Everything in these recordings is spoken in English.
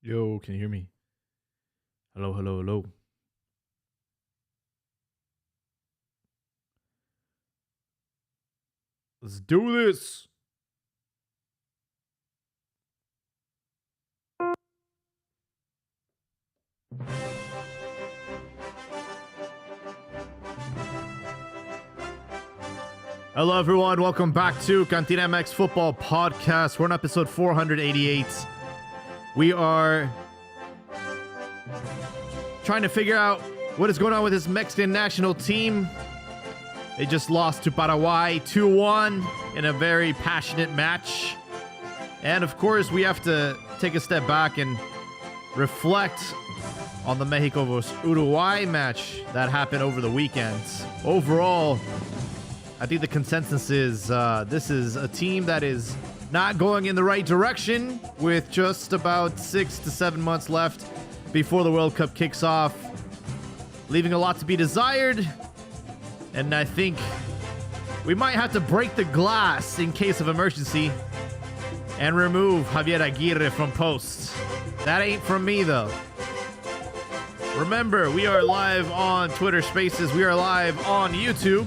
Yo, can you hear me? Hello, hello, hello. Let's do this. Hello, everyone. Welcome back to Cantina MX Football Podcast. We're on episode 488. We are trying to figure out what is going on with this Mexican national team. They just lost to Paraguay 2-1 in a very passionate match. And of course, we have to take a step back and reflect on the Mexico vs. Uruguay match that happened over the weekend. Overall, I think the consensus is this is a team that is not going in the right direction with just about 6 to 7 months left before the World Cup kicks off, leaving a lot to be desired. And I think we might have to break the glass in case of emergency and remove Javier Aguirre from post. That ain't from me, though. Remember, we are live on Twitter Spaces. We are live on YouTube.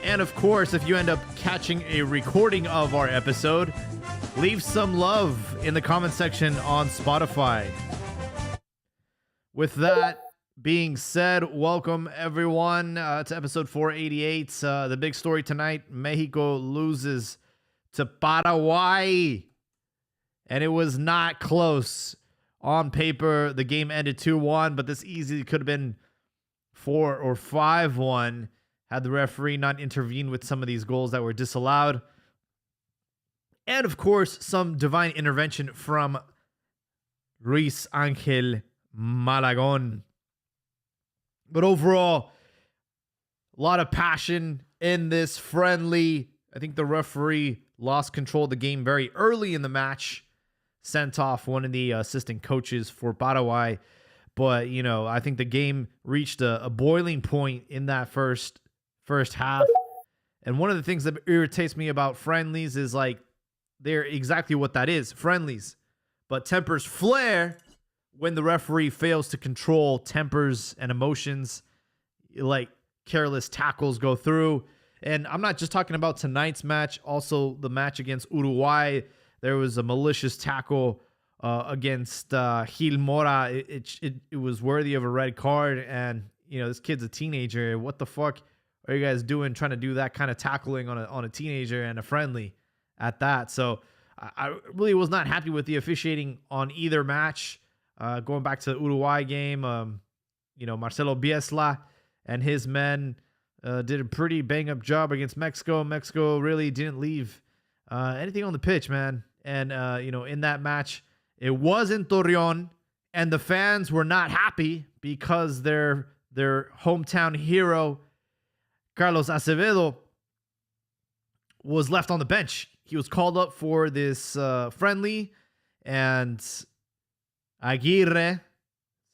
And of course, if you end up catching a recording of our episode, leave some love in the comment section on Spotify. With that being said, welcome everyone to episode 488. The big story tonight, Mexico loses to Paraguay. And it was not close. On paper, the game ended 2-1, but this easily could have been 4 or 5-1 had the referee not intervened with some of these goals that were disallowed. And of course, some divine intervention from Luis Angel Malagon. But overall, a lot of passion in this friendly. I think the referee lost control of the game very early in the match, sent off one of the assistant coaches for Paraguay. But, you know, I think the game reached a boiling point in that first half. And one of the things that irritates me about friendlies is like they're exactly what that is, friendlies. But tempers flare when the referee fails to control tempers and emotions, like careless tackles go through. And I'm not just talking about tonight's match, also the match against Uruguay. There was a malicious tackle against Gil Mora. It was worthy of a red card. And, you know, this kid's a teenager. What the fuck are you guys doing trying to do that kind of tackling on a teenager and a friendly at that? So I really was not happy with the officiating on either match. Going back to the Uruguay game, Marcelo Bielsa and his men did a pretty bang-up job against Mexico. Mexico really didn't leave anything on the pitch, man. And, in that match, it was in Torreon, and the fans were not happy because their hometown hero, Carlos Acevedo, was left on the bench. He was called up for this friendly, and Aguirre,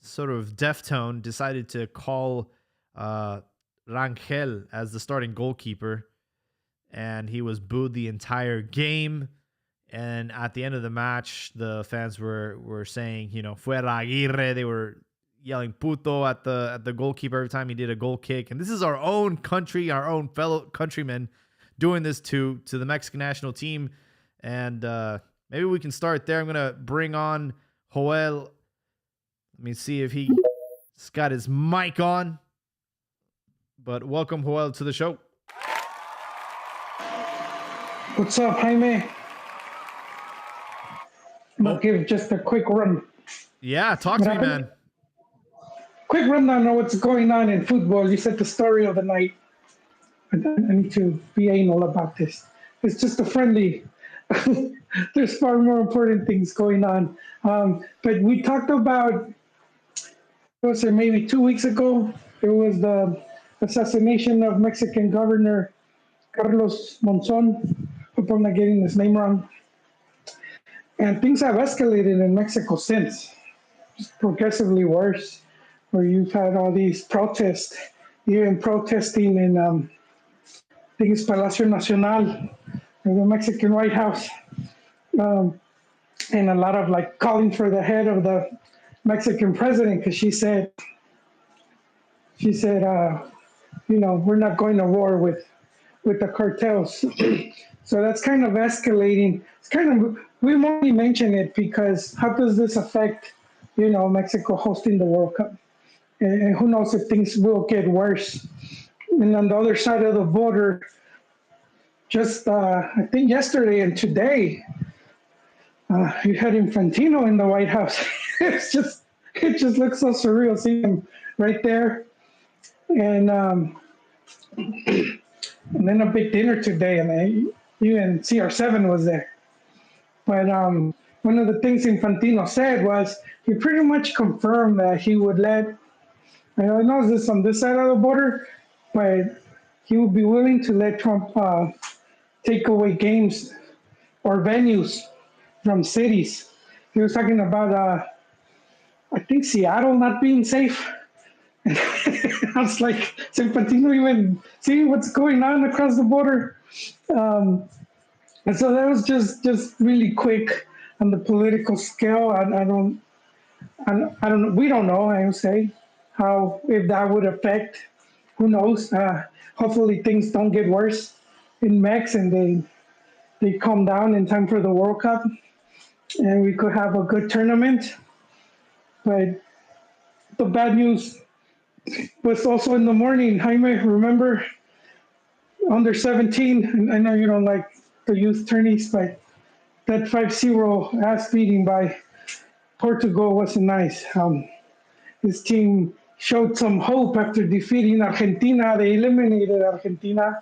sort of deftone, decided to call Rangel as the starting goalkeeper, and he was booed the entire game. And at the end of the match, the fans were saying, fuera Aguirre. They were yelling puto at the goalkeeper every time he did a goal kick. And this is our own country, our own fellow countrymen doing this to the Mexican national team. And maybe we can start there. I'm going to bring on Joel. Let me see if he's got his mic on. But welcome, Joel, to the show. What's up, Jaime? I'll give just a quick run. Yeah, talk to me, man. Quick rundown on what's going on in football. You said the story of the night. I need to be anal about this. It's just a friendly. There's far more important things going on. But we talked about, maybe 2 weeks ago, there was the assassination of Mexican Governor Carlos Monzon. Hope I'm not getting his name wrong. And things have escalated in Mexico since, just progressively worse, where you've had all these protests, even protesting in, I think it's Palacio Nacional, the Mexican White House. and a lot of like calling for the head of the Mexican president because she said, we're not going to war with the cartels. So that's kind of escalating. It's kind of we only mention it because how does this affect, Mexico hosting the World Cup? And who knows if things will get worse. And on the other side of the border, just I think yesterday and today, you had Infantino in the White House. It just looks so surreal seeing him right there, and then a big dinner today, and even CR7 was there. But one of the things Infantino said was he pretty much confirmed that he would let. I know this on this side of the border, but he would be willing to let Trump take away games or venues from cities. He was talking about, I think, Seattle not being safe. I was like, is Infantino even seeing what's going on across the border? And so that was just really quick on the political scale. I don't, we don't know, I would say, how, if that would affect, who knows? Hopefully things don't get worse in Mex and they calm down in time for the World Cup and we could have a good tournament. But the bad news was also in the morning. Jaime, remember under 17, and I know you don't like the youth tourneys, but that 5-0 ass beating by Portugal wasn't nice. His team showed some hope after defeating Argentina. They eliminated Argentina,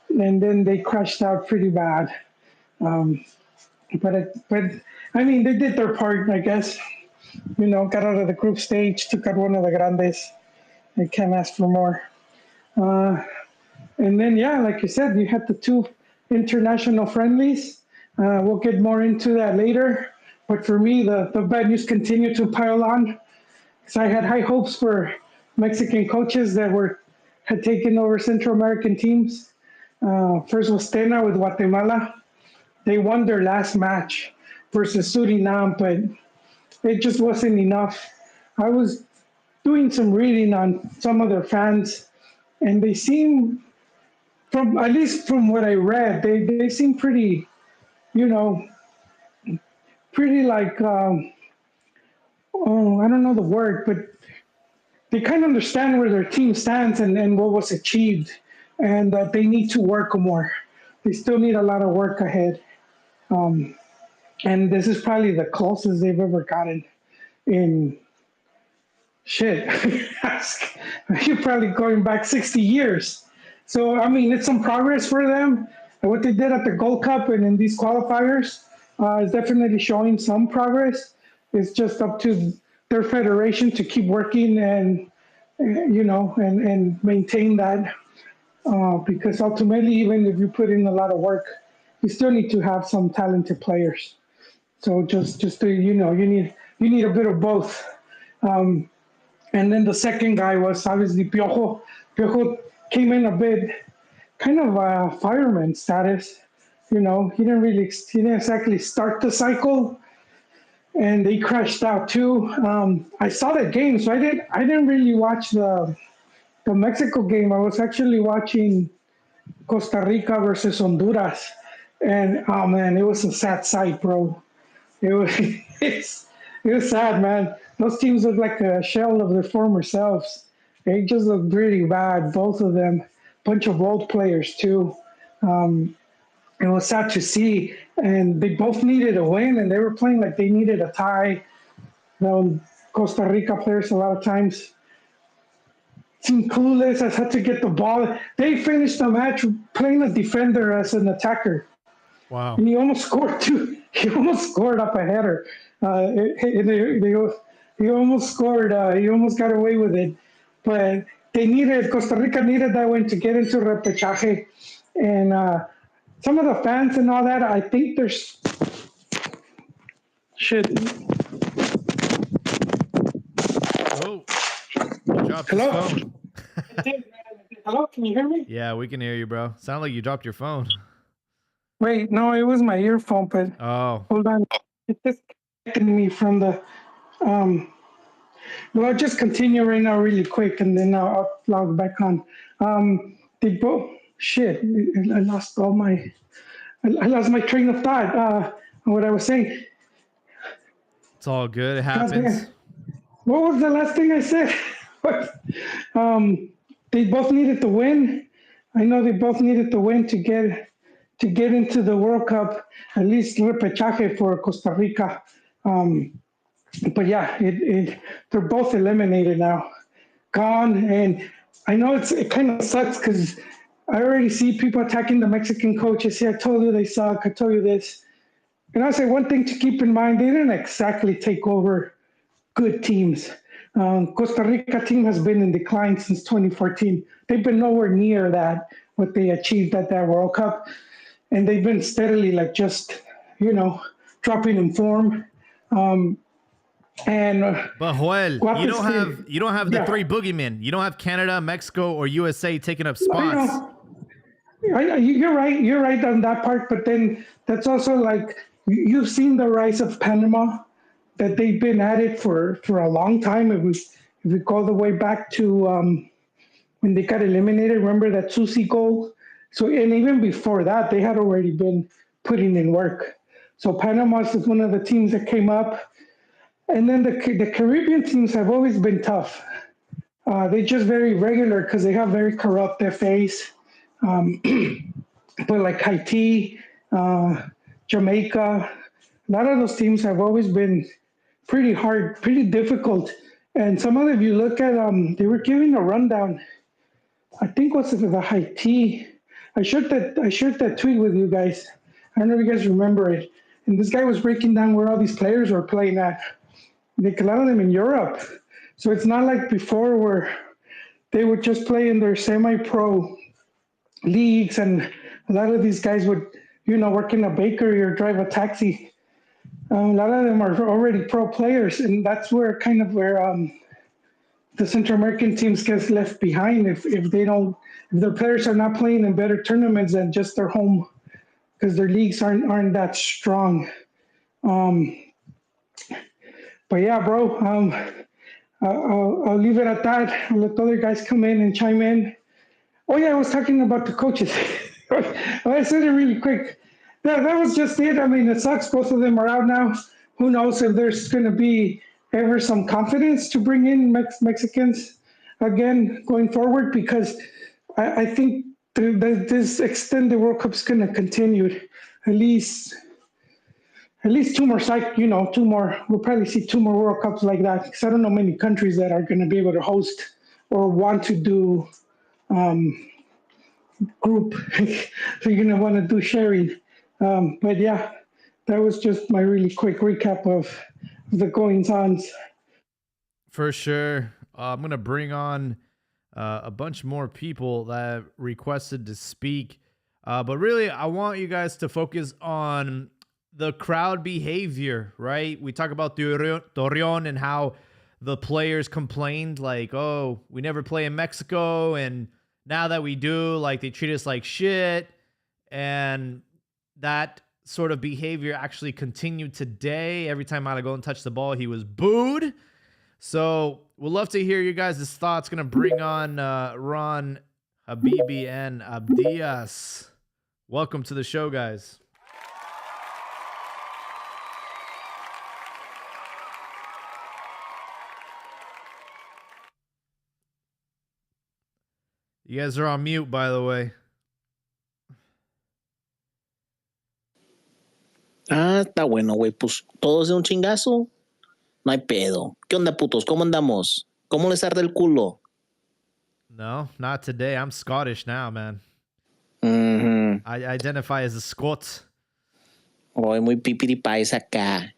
and then they crashed out pretty bad. But I mean, they did their part, I guess. Got out of the group stage, took out one of the grandes. I can't ask for more. And then, yeah, like you said, you had the 2 international friendlies. We'll get more into that later. But for me, the bad news continued to pile on. So I had high hopes for Mexican coaches that had taken over Central American teams. First was Tena with Guatemala. They won their last match versus Suriname, but it just wasn't enough. I was doing some reading on some of their fans, and they seem, at least from what I read, they seem pretty, pretty like, I don't know the word, but they kind of understand where their team stands and what was achieved, and that they need to work more. They still need a lot of work ahead. And this is probably the closest they've ever gotten in shit. You're probably going back 60 years. So, I mean, it's some progress for them. And what they did at the Gold Cup and in these qualifiers is definitely showing some progress. It's just up to their federation to keep working and maintain that. Because ultimately, even if you put in a lot of work, you still need to have some talented players. So just to, you need a bit of both. And then the second guy was obviously Piojo. Piojo came in a bit kind of a fireman status. He didn't exactly start the cycle, and they crashed out too. I saw that game, so I didn't really watch the Mexico game. I was actually watching Costa Rica versus Honduras, and oh man, it was a sad sight, bro. It was it was sad, man. Those teams look like a shell of their former selves. They just look really bad, both of them. Bunch of old players too. It was sad to see, and they both needed a win, and they were playing like they needed a tie. Costa Rica players a lot of times seemed clueless as how to get the ball. They finished the match playing a defender as an attacker. Wow. And he almost scored too. He almost scored up a header. He almost scored. He almost got away with it. But Costa Rica needed that win to get into repechaje. And some of the fans and all that, I think there's shit. Oh, he dropped his phone. Hello, can you hear me? Yeah, we can hear you, bro. Sound like you dropped your phone. Wait, no, it was my earphone, but Oh. hold on. It disconnected me from the. Um, well, I'll just continue right now, really quick, and then I'll log back on. They both. Shit, I lost all my. I lost my train of thought. What I was saying. It's all good. It God happens. damn. What was the last thing I said? um, they both needed to win. I know they both needed to win to get into the World Cup, at least repechaje for Costa Rica. Um, but yeah, they're both eliminated now, gone. And I know it kind of sucks because I already see people attacking the Mexican coaches. See, I told you they suck. I told you this. And I say one thing to keep in mind: they didn't exactly take over good teams. Costa Rica team has been in decline since 2014. They've been nowhere near that what they achieved at that World Cup, and they've been steadily like just dropping in form. Um, and But Joel, Guapes kid, you don't have the yeah, three boogeymen. You don't have Canada, Mexico, or USA taking up I spots. know. You're right. You're right on that part. But then that's also like you've seen the rise of Panama, that they've been at it for a long time. If we go the way back to when they got eliminated, remember that Susi goal? So and even before that, they had already been putting in work. So Panama is one of the teams that came up, and then the Caribbean teams have always been tough. They're just very regular because they have very corrupt FAs. Um, but like Haiti, Jamaica, a lot of those teams have always been pretty hard, pretty difficult. And some of them, if you look at, they were giving a rundown. I think was it the Haiti. I shared that tweet with you guys. I don't know if you guys remember it. And this guy was breaking down where all these players were playing at. Like a lot of them in Europe. So it's not like before where they would just play in their semi-pro leagues, and a lot of these guys would, work in a bakery or drive a taxi. A lot of them are already pro players, and that's where kind of where the Central American teams get left behind if they don't if their players are not playing in better tournaments than just their home because their leagues aren't that strong. Um, but yeah, bro, I'll leave it at that. I'll let the other guys come in and chime in. Oh yeah, I was talking about the coaches. I said it really quick. That was just it. I mean, it sucks. Both of them are out now. Who knows if there's going to be ever some confidence to bring in Mexicans again going forward? Because I think this extended World Cup is going to continue at least two more two more. We'll probably see two more World Cups like that because I don't know many countries that are going to be able to host or want to do group. So you're gonna want to do sharing. But yeah, that was just my really quick recap of the goings ons. For sure. I'm going to bring on a bunch more people that requested to speak. But really, I want you guys to focus on the crowd behavior, right? We talk about Torreon and how the players complained, like, oh, we never play in Mexico. And now that we do, like, they treat us like shit. And that sort of behavior actually continued today. Every time Malagón touched the ball, he was booed. So we'd love to hear you guys' thoughts. Gonna bring on Ron, Habibi, and Abdias. Welcome to the show, guys. You guys are on mute, by the way. Ah, está bueno, güey. Pues todos de un chingazo. No hay pedo. ¿Qué onda, putos? ¿Cómo andamos? ¿Cómo les arde el culo? No, not today. I'm Scottish now, man. Mm-hmm. I identify as a Scot. Hoy muy pipiri paisa acá.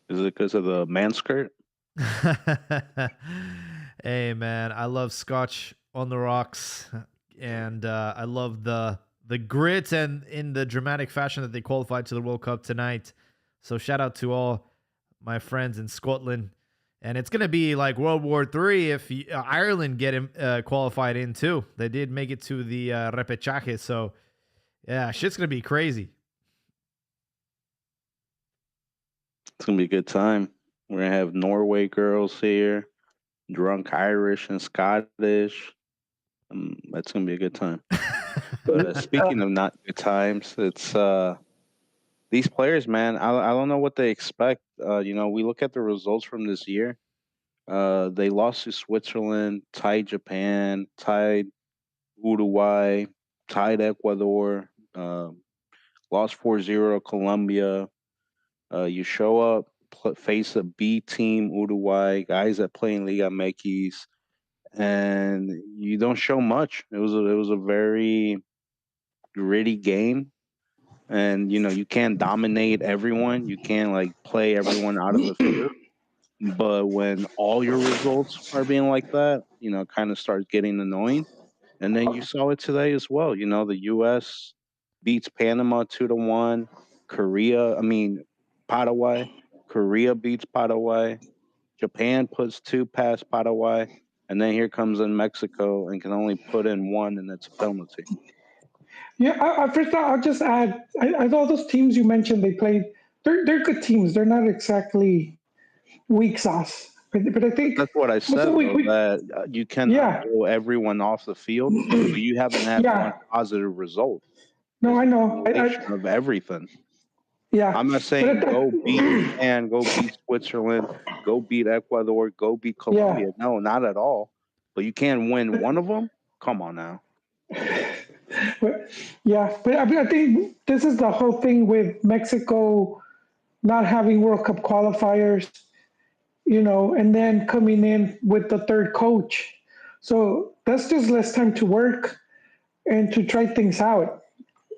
Is it because of the man skirt? Hey, man, I love Scotch on the rocks, and I love the grit and in the dramatic fashion that they qualified to the World Cup tonight. So shout out to all my friends in Scotland. And it's going to be like World War III if Ireland get qualified in too. They did make it to the repechaje. So, yeah, shit's going to be crazy. It's gonna be a good time. We're gonna have Norway girls here, drunk Irish and Scottish. That's gonna be a good time. But speaking of not good times, it's these players, man. I don't know what they expect. We look at the results from this year. They lost to Switzerland, tied Japan, tied Uruguay, tied Ecuador, lost 4-0 Colombia. You show up, face a B team Uruguay, guys that play in Liga MX, and you don't show much. It was a very gritty game, and you can't dominate everyone. You can't like play everyone out of the field. But when all your results are being like that, it kind of starts getting annoying. And then you saw it today as well. The U.S. beats Panama 2-1. Paraguay. Korea beats Paraguay. Japan puts 2 past Paraguay. And then here comes in Mexico and can only put in 1, and it's a penalty. Yeah, first I'll just add, all those teams you mentioned they played, they're good teams. They're not exactly weak sauce. But I think That's what I said, though, that you cannot blow everyone off the field, but you haven't had one positive result. No, I know. Of everything. Yeah. I'm not saying go beat Japan, go beat Switzerland, go beat Ecuador, go beat Colombia. Yeah. No, not at all. But you can't win one of them? Come on now. Yeah, but I think this is the whole thing with Mexico not having World Cup qualifiers, and then coming in with the third coach. So that's just less time to work and to try things out.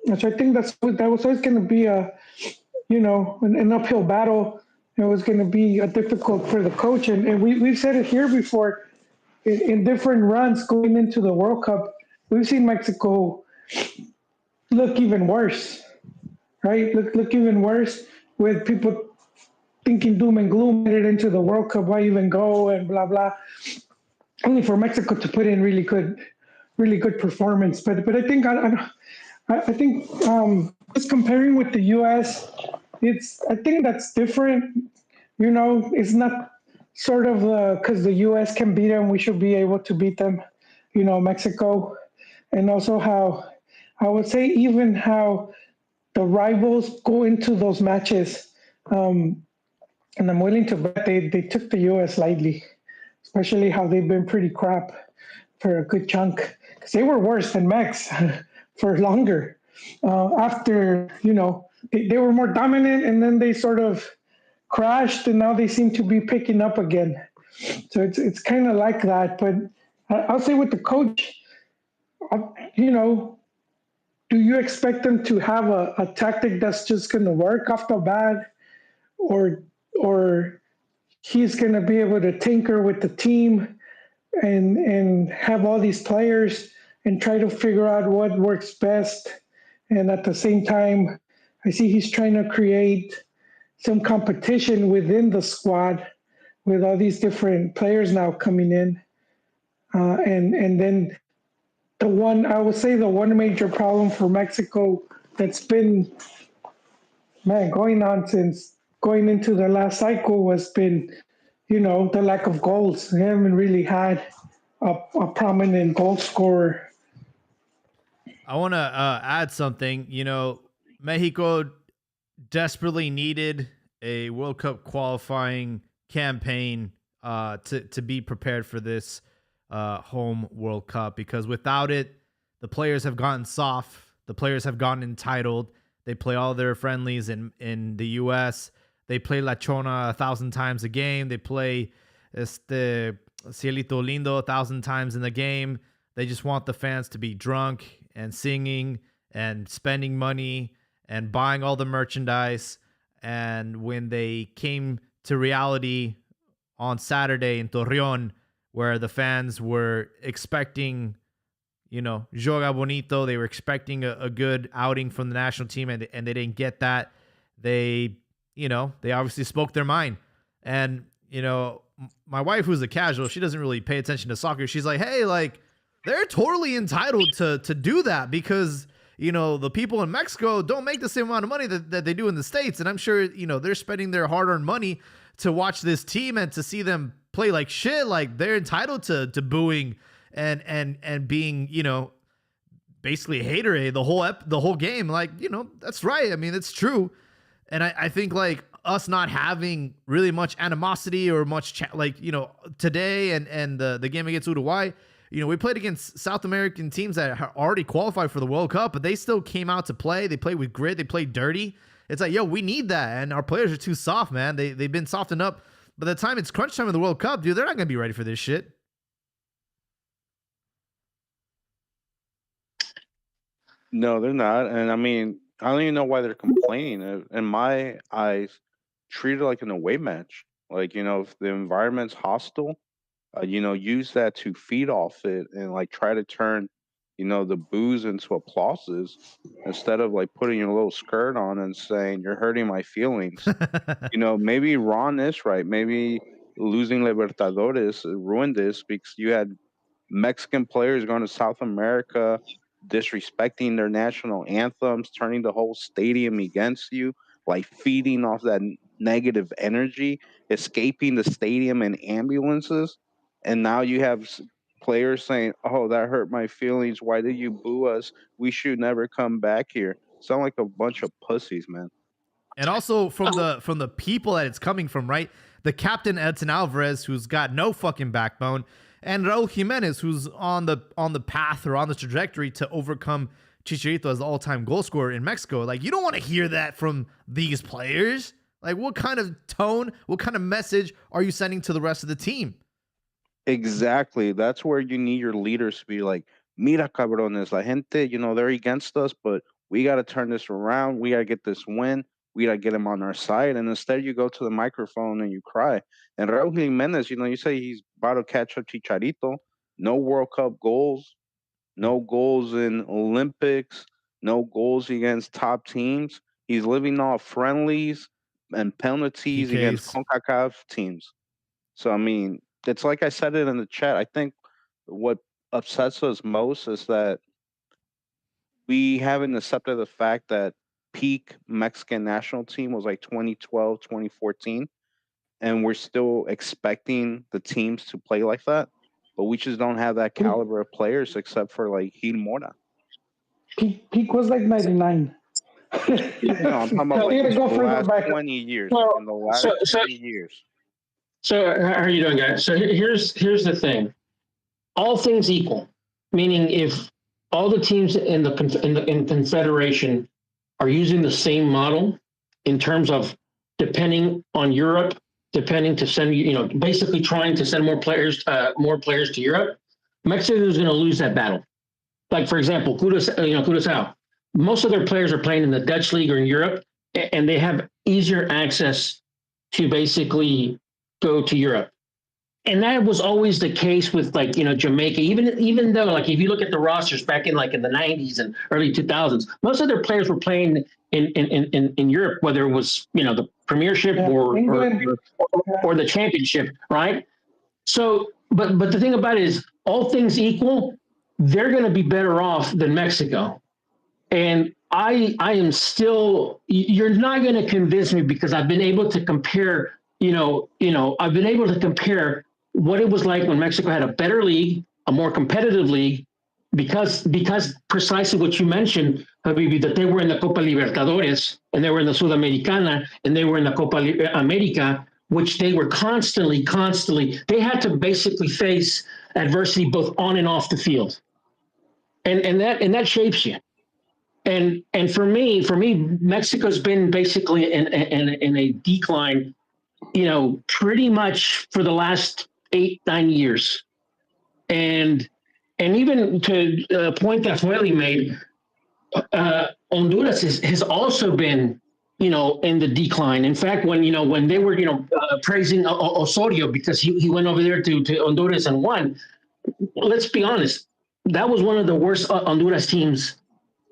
And so I think that was always going to be an uphill battle. It was going to be difficult for the coach. And we've said it here before in different runs going into the World Cup. We've seen Mexico look even worse, right? Look even worse with people thinking doom and gloom headed into the World Cup. Why even go and blah blah. Only for Mexico to put in really good performance. But I think I think just comparing with the U.S., I think that's different. It's not sort of because the U.S. can beat them, we should be able to beat them. Mexico, and also how I would say even how the rivals go into those matches. And I'm willing to bet they took the U.S. lightly, especially how they've been pretty crap for a good chunk. Because they were worse than Mex for longer. After, they were more dominant, and then they sort of crashed, and now they seem to be picking up again. So it's kind of like that. But I'll say with the coach, do you expect them to have a tactic that's just going to work off the bat, or he's going to be able to tinker with the team and have all these players and try to figure out what works best? And at the same time, I see he's trying to create some competition within the squad with all these different players now coming in. And then the one major problem for Mexico that's been, going on since going into the last cycle has been, the lack of goals. They haven't really had a prominent goal scorer. I want to add something. Mexico desperately needed a World Cup qualifying campaign to be prepared for this home World Cup, because without it, the players have gotten soft. The players have gotten entitled. They play all their friendlies in the U.S. They play La Chona 1,000 times a game. They play Cielito Lindo 1,000 times in the game. They just want the fans to be drunk and singing and spending money and buying all the merchandise. And when they came to reality on Saturday in Torreon, where the fans were expecting, Joga Bonito, they were expecting a good outing from the national team, and they didn't get that. They obviously spoke their mind. And, my wife, who's a casual, she doesn't really pay attention to soccer. She's like, hey, they're totally entitled to do that, because the people in Mexico don't make the same amount of money that they do in the States. And I'm sure, they're spending their hard-earned money to watch this team and to see them play like shit. Like, they're entitled to booing and being, basically haterade the whole game. Like, that's right. I mean, it's true. And I think, like, us not having really much animosity or much today and the game against Uruguay, we played against South American teams that already qualified for the World Cup, but they still came out to play. They played with grit. They played dirty. It's like, yo, we need that. And our players are too soft, man. They've been softened up. By the time it's crunch time in the World Cup, dude, they're not going to be ready for this shit. No, they're not. And I mean, I don't even know why they're complaining. In my eyes, treat it like an away match. Like, if the environment's hostile, use that to feed off it and like try to turn, the boos into applauses instead of like putting your little skirt on and saying you're hurting my feelings. Maybe Ron is right. Maybe losing Libertadores ruined this because you had Mexican players going to South America, disrespecting their national anthems, turning the whole stadium against you, like feeding off that negative energy, escaping the stadium in ambulances. And now you have players saying, "Oh, that hurt my feelings. Why did you boo us? We should never come back here." Sound like a bunch of pussies, man. And also from the people that it's coming from, right? The captain Edson Alvarez, who's got no fucking backbone, and Raul Jimenez, who's on the path or on the trajectory to overcome Chicharito as the all-time goal scorer in Mexico. Like, you don't want to hear that from these players. Like, what kind of tone, what kind of message are you sending to the rest of the team? Exactly. That's where you need your leaders to be like, mira, cabrones, la gente, they're against us, but we got to turn this around. We got to get this win. We got to get them on our side. And instead, you go to the microphone and you cry. And Raul Jimenez, you say he's about to catch up Chicharito. No World Cup goals, no goals in Olympics, no goals against top teams. He's living off friendlies and penalties against CONCACAF teams. So, I mean, it's like I said it in the chat. I think what upsets us most is that we haven't accepted the fact that peak Mexican national team was like 2012, 2014. And we're still expecting the teams to play like that. But we just don't have that caliber of players except for like Gil Mora. Peak was like 99. I'm talking about like the last 20 years. In the last 20 years. So how are you doing, guys? So here's the thing. All things equal, meaning if all the teams in the Confederation are using the same model in terms of depending on Europe, depending to send, basically trying to send more players to Europe, Mexico is going to lose that battle. Like, for example, Curaçao, most of their players are playing in the Dutch league or in Europe, and they have easier access to basically go to Europe. And that was always the case with Jamaica, even though like if you look at the rosters back in the 90s and early 2000s, most of their players were playing in Europe, whether it was the Premiership or the Championship, right? So, but the thing about it is, all things equal, they're going to be better off than Mexico. And I am still, you're not going to convince me because I've been able to compare. I've been able to compare what it was like when Mexico had a better league, a more competitive league, because precisely what you mentioned, Habibi, that they were in the Copa Libertadores and they were in the Sudamericana and they were in the Copa America, which they were constantly, they had to basically face adversity both on and off the field. And that shapes you. And for me, Mexico's been basically in a decline, pretty much for the last 8-9 years. And even to a point that Fueli made, Honduras has also been, in the decline. In fact, when they were, praising Osorio because he went over there to Honduras and won, let's be honest, that was one of the worst Honduras teams,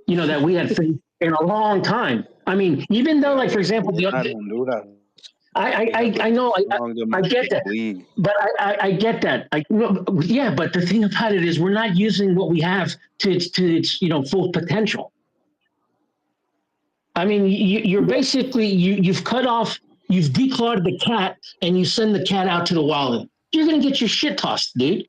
that we had faced in a long time. I mean, even though, like, for example, Honduras. I know, I get that, but I get that. But the thing about it is we're not using what we have to its full potential. I mean, you're basically you've cut off, you've declawed the cat, and you send the cat out to the wild. You're gonna get your shit tossed, dude.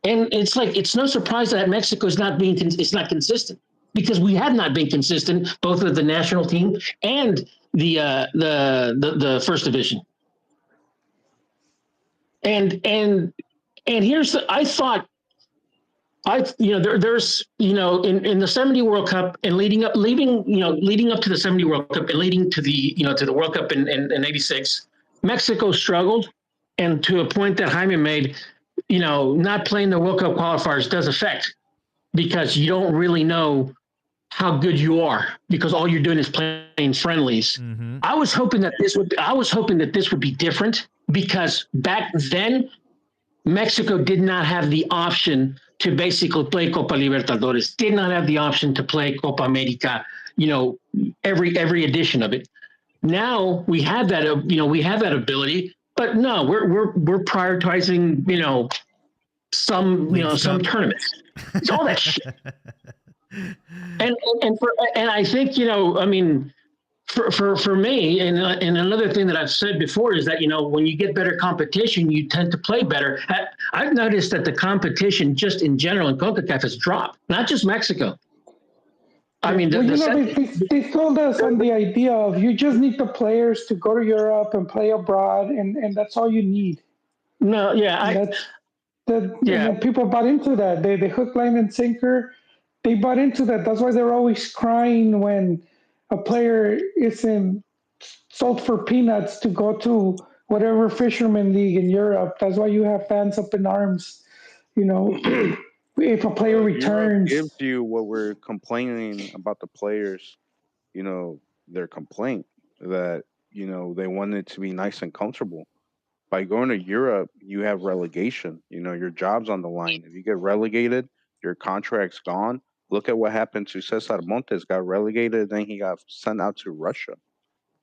And it's like it's no surprise that Mexico is not being it's not consistent because we have not been consistent both with the national team and the first division. And here's I thought there's in the 70 World Cup and leading up to the 70 World Cup and leading to the to the World Cup in 86, Mexico struggled, and to a point that Jaime made, not playing the World Cup qualifiers does affect because you don't really know how good you are because all you're doing is playing friendlies. Mm-hmm. I was hoping that this would be different because back then Mexico did not have the option to basically play Copa Libertadores, did not have the option to play Copa America, every edition of it. Now we have that, ability, but no, we're prioritizing, some tournaments. It's all that shit. And I think, for me, and another thing that I've said before is that, when you get better competition, you tend to play better. I've noticed that the competition just in general in CONCACAF has dropped, not just Mexico. I mean, they told us on the idea of you just need the players to go to Europe and play abroad, and that's all you need. No, yeah. People bought into that. They hook, line, and sinker. They bought into that. That's why they're always crying when a player isn't sold for peanuts to go to whatever fisherman league in Europe. That's why you have fans up in arms. If a player returns, Europe gives you what we're complaining about the players. Their complaint that they want it to be nice and comfortable. By going to Europe, you have relegation. Your job's on the line. If you get relegated, your contract's gone. Look at what happened to Cesar Montes. Got relegated, then he got sent out to Russia.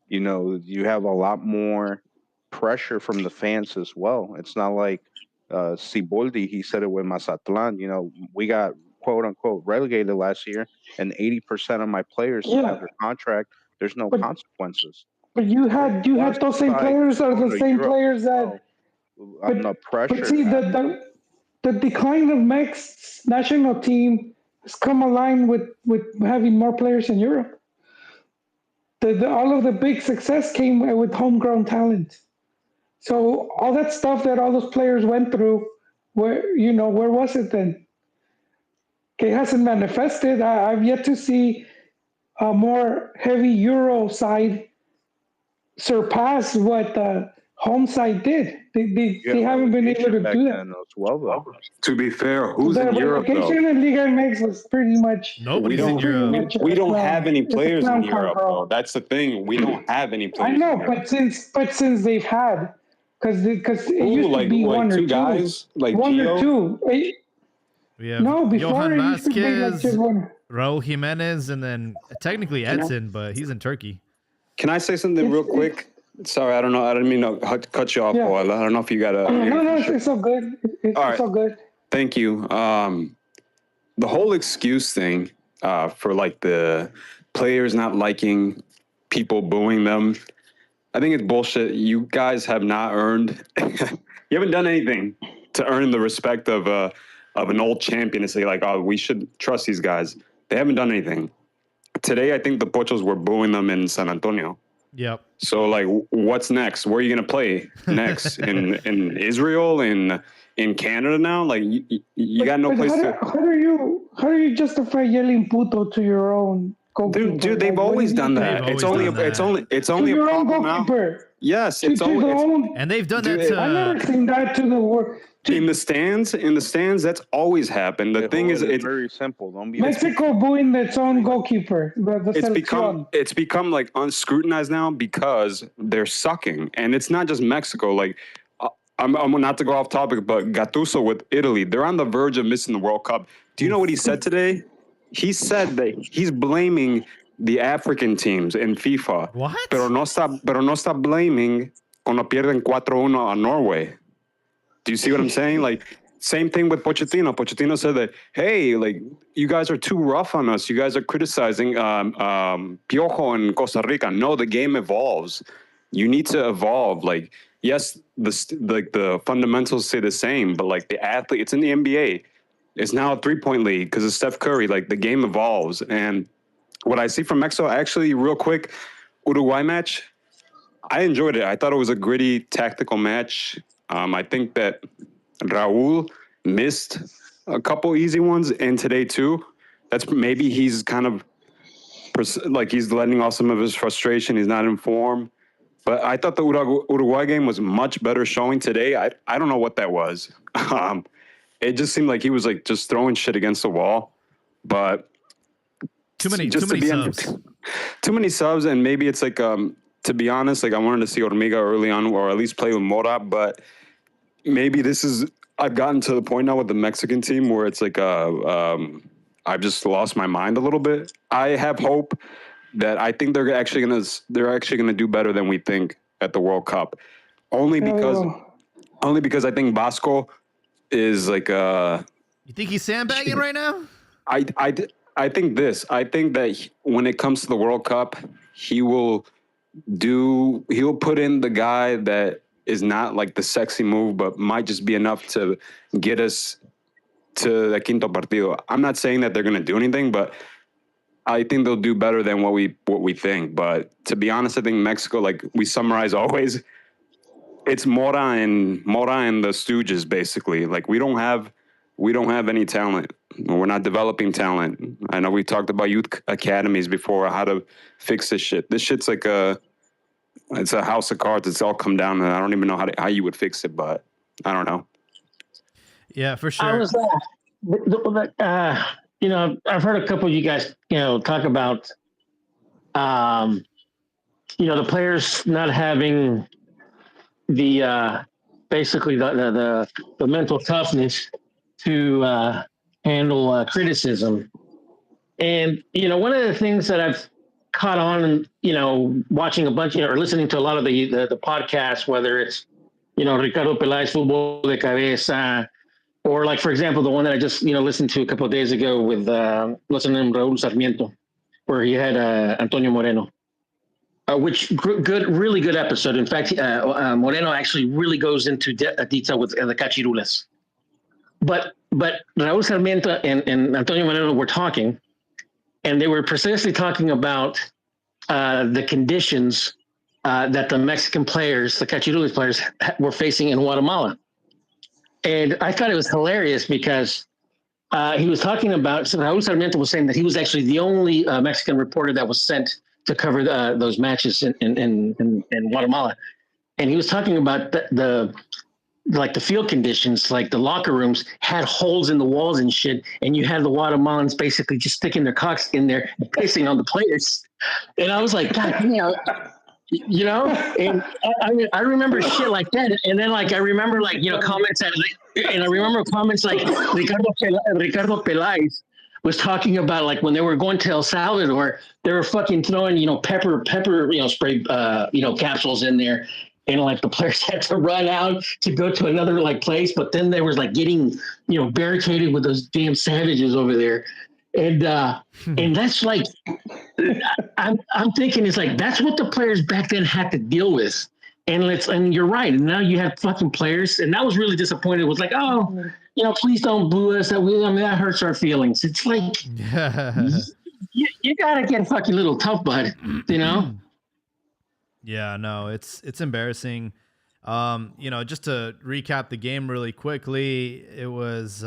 You have a lot more pressure from the fans as well. It's not like Siboldi, he said it with Mazatlan. We got quote unquote relegated last year, and 80% of my players have their contract. There's no consequences. But you had those same players are the same players that. I'm not pressured. But see, the decline of Mex's national team has come aligned with having more players in Europe. All of the big success came with homegrown talent. So all that stuff that all those players went through, where was it then? It hasn't manifested. I've yet to see a more heavy Euro side surpass what the home side did. They haven't been able to do that. As well, though. To be fair, who's in Europe, though? The relegation in Liga MX was pretty much... Nobody's in Europe. We don't have any players in Europe, though. That's the thing. We don't have any players. I know, but since they've had... Because it used to be one or two guys, like one Gio? or two. We have before Johan it used to be like Vasquez, just one. Raul Jimenez, and then technically Edson, but he's in Turkey. Can I say something real quick? Sorry, I don't know. I didn't mean to cut you off, Paul. I don't know if you got a... No, it's all good. It's all good. Thank you. The whole excuse thing for like the players not liking people booing them, I think it's bullshit. You guys have not earned... you haven't done anything to earn the respect of an old champion to say like, oh, we should trust these guys. They haven't done anything. Today, I think the Pochos were booing them in San Antonio. Yep. So like, what's next? Where are you gonna play next? in Israel, in Canada now? Like, you got no place to. How do you justify yelling "puto" to your own goalkeeper? Dude, they've always done that. It's only a problem now. Yes, it's only. And they've done that to. I've never seen that to the world. In the stands, that's always happened. The thing is, it's very simple. Don't be Mexico booing its own goalkeeper. It's become like unscrutinized now because they're sucking, and it's not just Mexico. Like, I'm not to go off topic, but Gattuso with Italy, they're on the verge of missing the World Cup. Do you know what he said today? He said that he's blaming the African teams in FIFA. What? Pero no está blaming cuando pierden 4-1 on Norway. Do you see what I'm saying? Like, same thing with Pochettino. Pochettino said that, hey, like, you guys are too rough on us. You guys are criticizing Piojo in Costa Rica. No, the game evolves. You need to evolve. Like, yes, the fundamentals say the same, but like the athlete, it's in the NBA. It's now a 3-point league because of Steph Curry. Like, the game evolves. And what I see from Mexico, actually, real quick, Uruguay match, I enjoyed it. I thought it was a gritty, tactical match. I think that Raul missed a couple easy ones, and today too. That's maybe he's kind of like he's letting off some of his frustration. He's not in form. But I thought the Uruguay game was much better showing today. I don't know what that was. It just seemed like he was like just throwing shit against the wall. But too many subs. Too many subs, and maybe it's like to be honest, like I wanted to see Hormiga early on, or at least play with Mora, but maybe I've gotten to the point now with the Mexican team where it's like I've just lost my mind a little bit. I have hope that I think they're actually gonna do better than we think at the World Cup, only because I think Vasco is like You think he's sandbagging right now? I think this. I think that when it comes to the World Cup, he'll put in the guy that is not like the sexy move, but might just be enough to get us to the quinto partido. I'm not saying that they're going to do anything, but I think they'll do better than what we think. But to be honest, I think Mexico, like we summarize always, it's Mora and the Stooges basically. Like we don't have any talent. We're not developing talent. I know we talked about youth academies before, how to fix this shit. This shit's like it's a house of cards. It's all come down, and I don't even know how you would fix it, but I don't know. Yeah, for sure. I was, I've heard a couple of you guys, talk about, the players not having the basically the mental toughness to handle criticism, and one of the things that I've caught on, watching a bunch, or listening to a lot of the podcasts, whether it's, Ricardo Peláez, Fútbol de Cabeza, or like, for example, the one that I just, listened to a couple of days ago with, what's his name, Raúl Sarmiento, where he had Antonio Moreno, which really good episode. In fact, Moreno actually really goes into detail with the Cachirulas. But Raúl Sarmiento and Antonio Moreno were talking, and they were precisely talking about the conditions that the Mexican players, the Cachirules players, were facing in Guatemala. And I thought it was hilarious because he was talking about, Raúl Sarmiento was saying that he was actually the only Mexican reporter that was sent to cover those matches in Guatemala. And he was talking about the field conditions, like the locker rooms had holes in the walls and shit, and you had the Guatemalans basically just sticking their cocks in there and pissing on the players. And I was like, God, and I remember shit like that. And then like I remember comments and I remember comments like Ricardo Peláez was talking about like when they were going to El Salvador, they were fucking throwing pepper spray capsules in there. And like the players had to run out to go to another like place, but then they was like getting, barricaded with those damn savages over there. And and that's like, I'm thinking it's like, that's what the players back then had to deal with. And you're right. And now you have fucking players. And I was really disappointed. It was like, oh, please don't boo us. That hurts our feelings. It's like, you got to get a fucking little tough, bud, Yeah, no, it's embarrassing. Just to recap the game really quickly, it was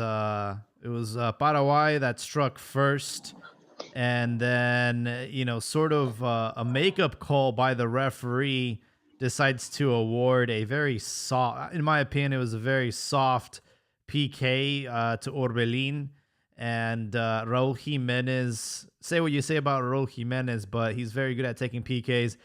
Paraguay that struck first, and then sort of a makeup call by the referee decides to award a very soft, in my opinion, it was a very soft PK to Orbelin, and Raúl Jiménez. Say what you say about Raúl Jiménez, but he's very good at taking PKs.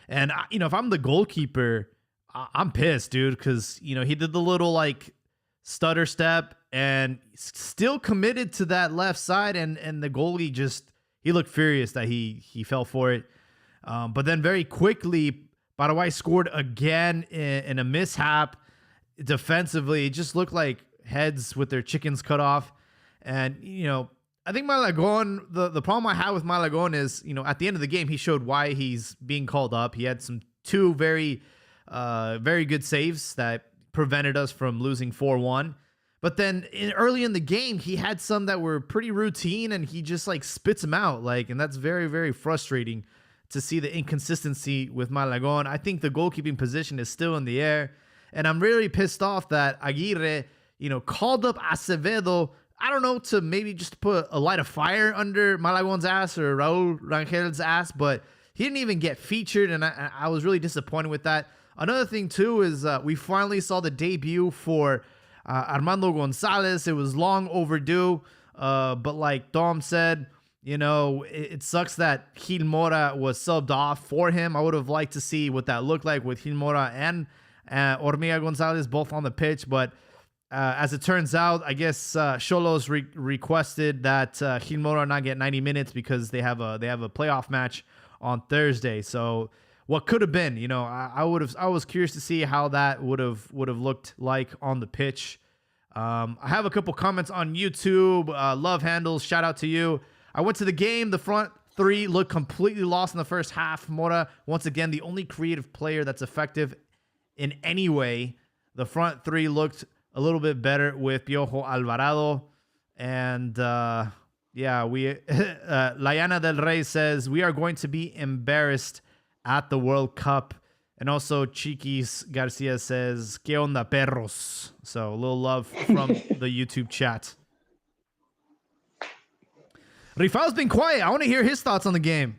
And, if I'm the goalkeeper, I'm pissed, dude, because, he did the little, like, stutter step and still committed to that left side. And the goalie he looked furious that he fell for it. But then very quickly, Paraguay scored again in a mishap defensively. It just looked like heads with their chickens cut off. And, I think Malagon, the problem I have with Malagon is, at the end of the game, he showed why he's being called up. He had two very, very good saves that prevented us from losing 4-1. But then early in the game, he had some that were pretty routine, and he just spits them out. And that's very, very frustrating to see the inconsistency with Malagon. I think the goalkeeping position is still in the air. And I'm really pissed off that Aguirre, called up Acevedo, I don't know, to maybe just put a light of fire under Malagon's ass or Raul Rangel's ass, but he didn't even get featured, and I was really disappointed with that. Another thing, too, is we finally saw the debut for Armando Gonzalez. It was long overdue, but like Dom said, it sucks that Gil Mora was subbed off for him. I would have liked to see what that looked like with Gil Mora and Hormiga Gonzalez both on the pitch, but as it turns out, I guess Xolos requested that Gil Mora not get 90 minutes because they have a playoff match on Thursday. So what could have been, I was curious to see how that would have looked like on the pitch. I have a couple comments on YouTube. Love Handles, shout out to you. I went to the game. The front three looked completely lost in the first half. Mora, once again, the only creative player that's effective in any way. The front three looked a little bit better with Piojo Alvarado. And Layana del Rey says, we are going to be embarrassed at the World Cup. And also Chiquis Garcia says, ¿Qué onda, perros? So a little love from the YouTube chat. Rifao's been quiet. I want to hear his thoughts on the game.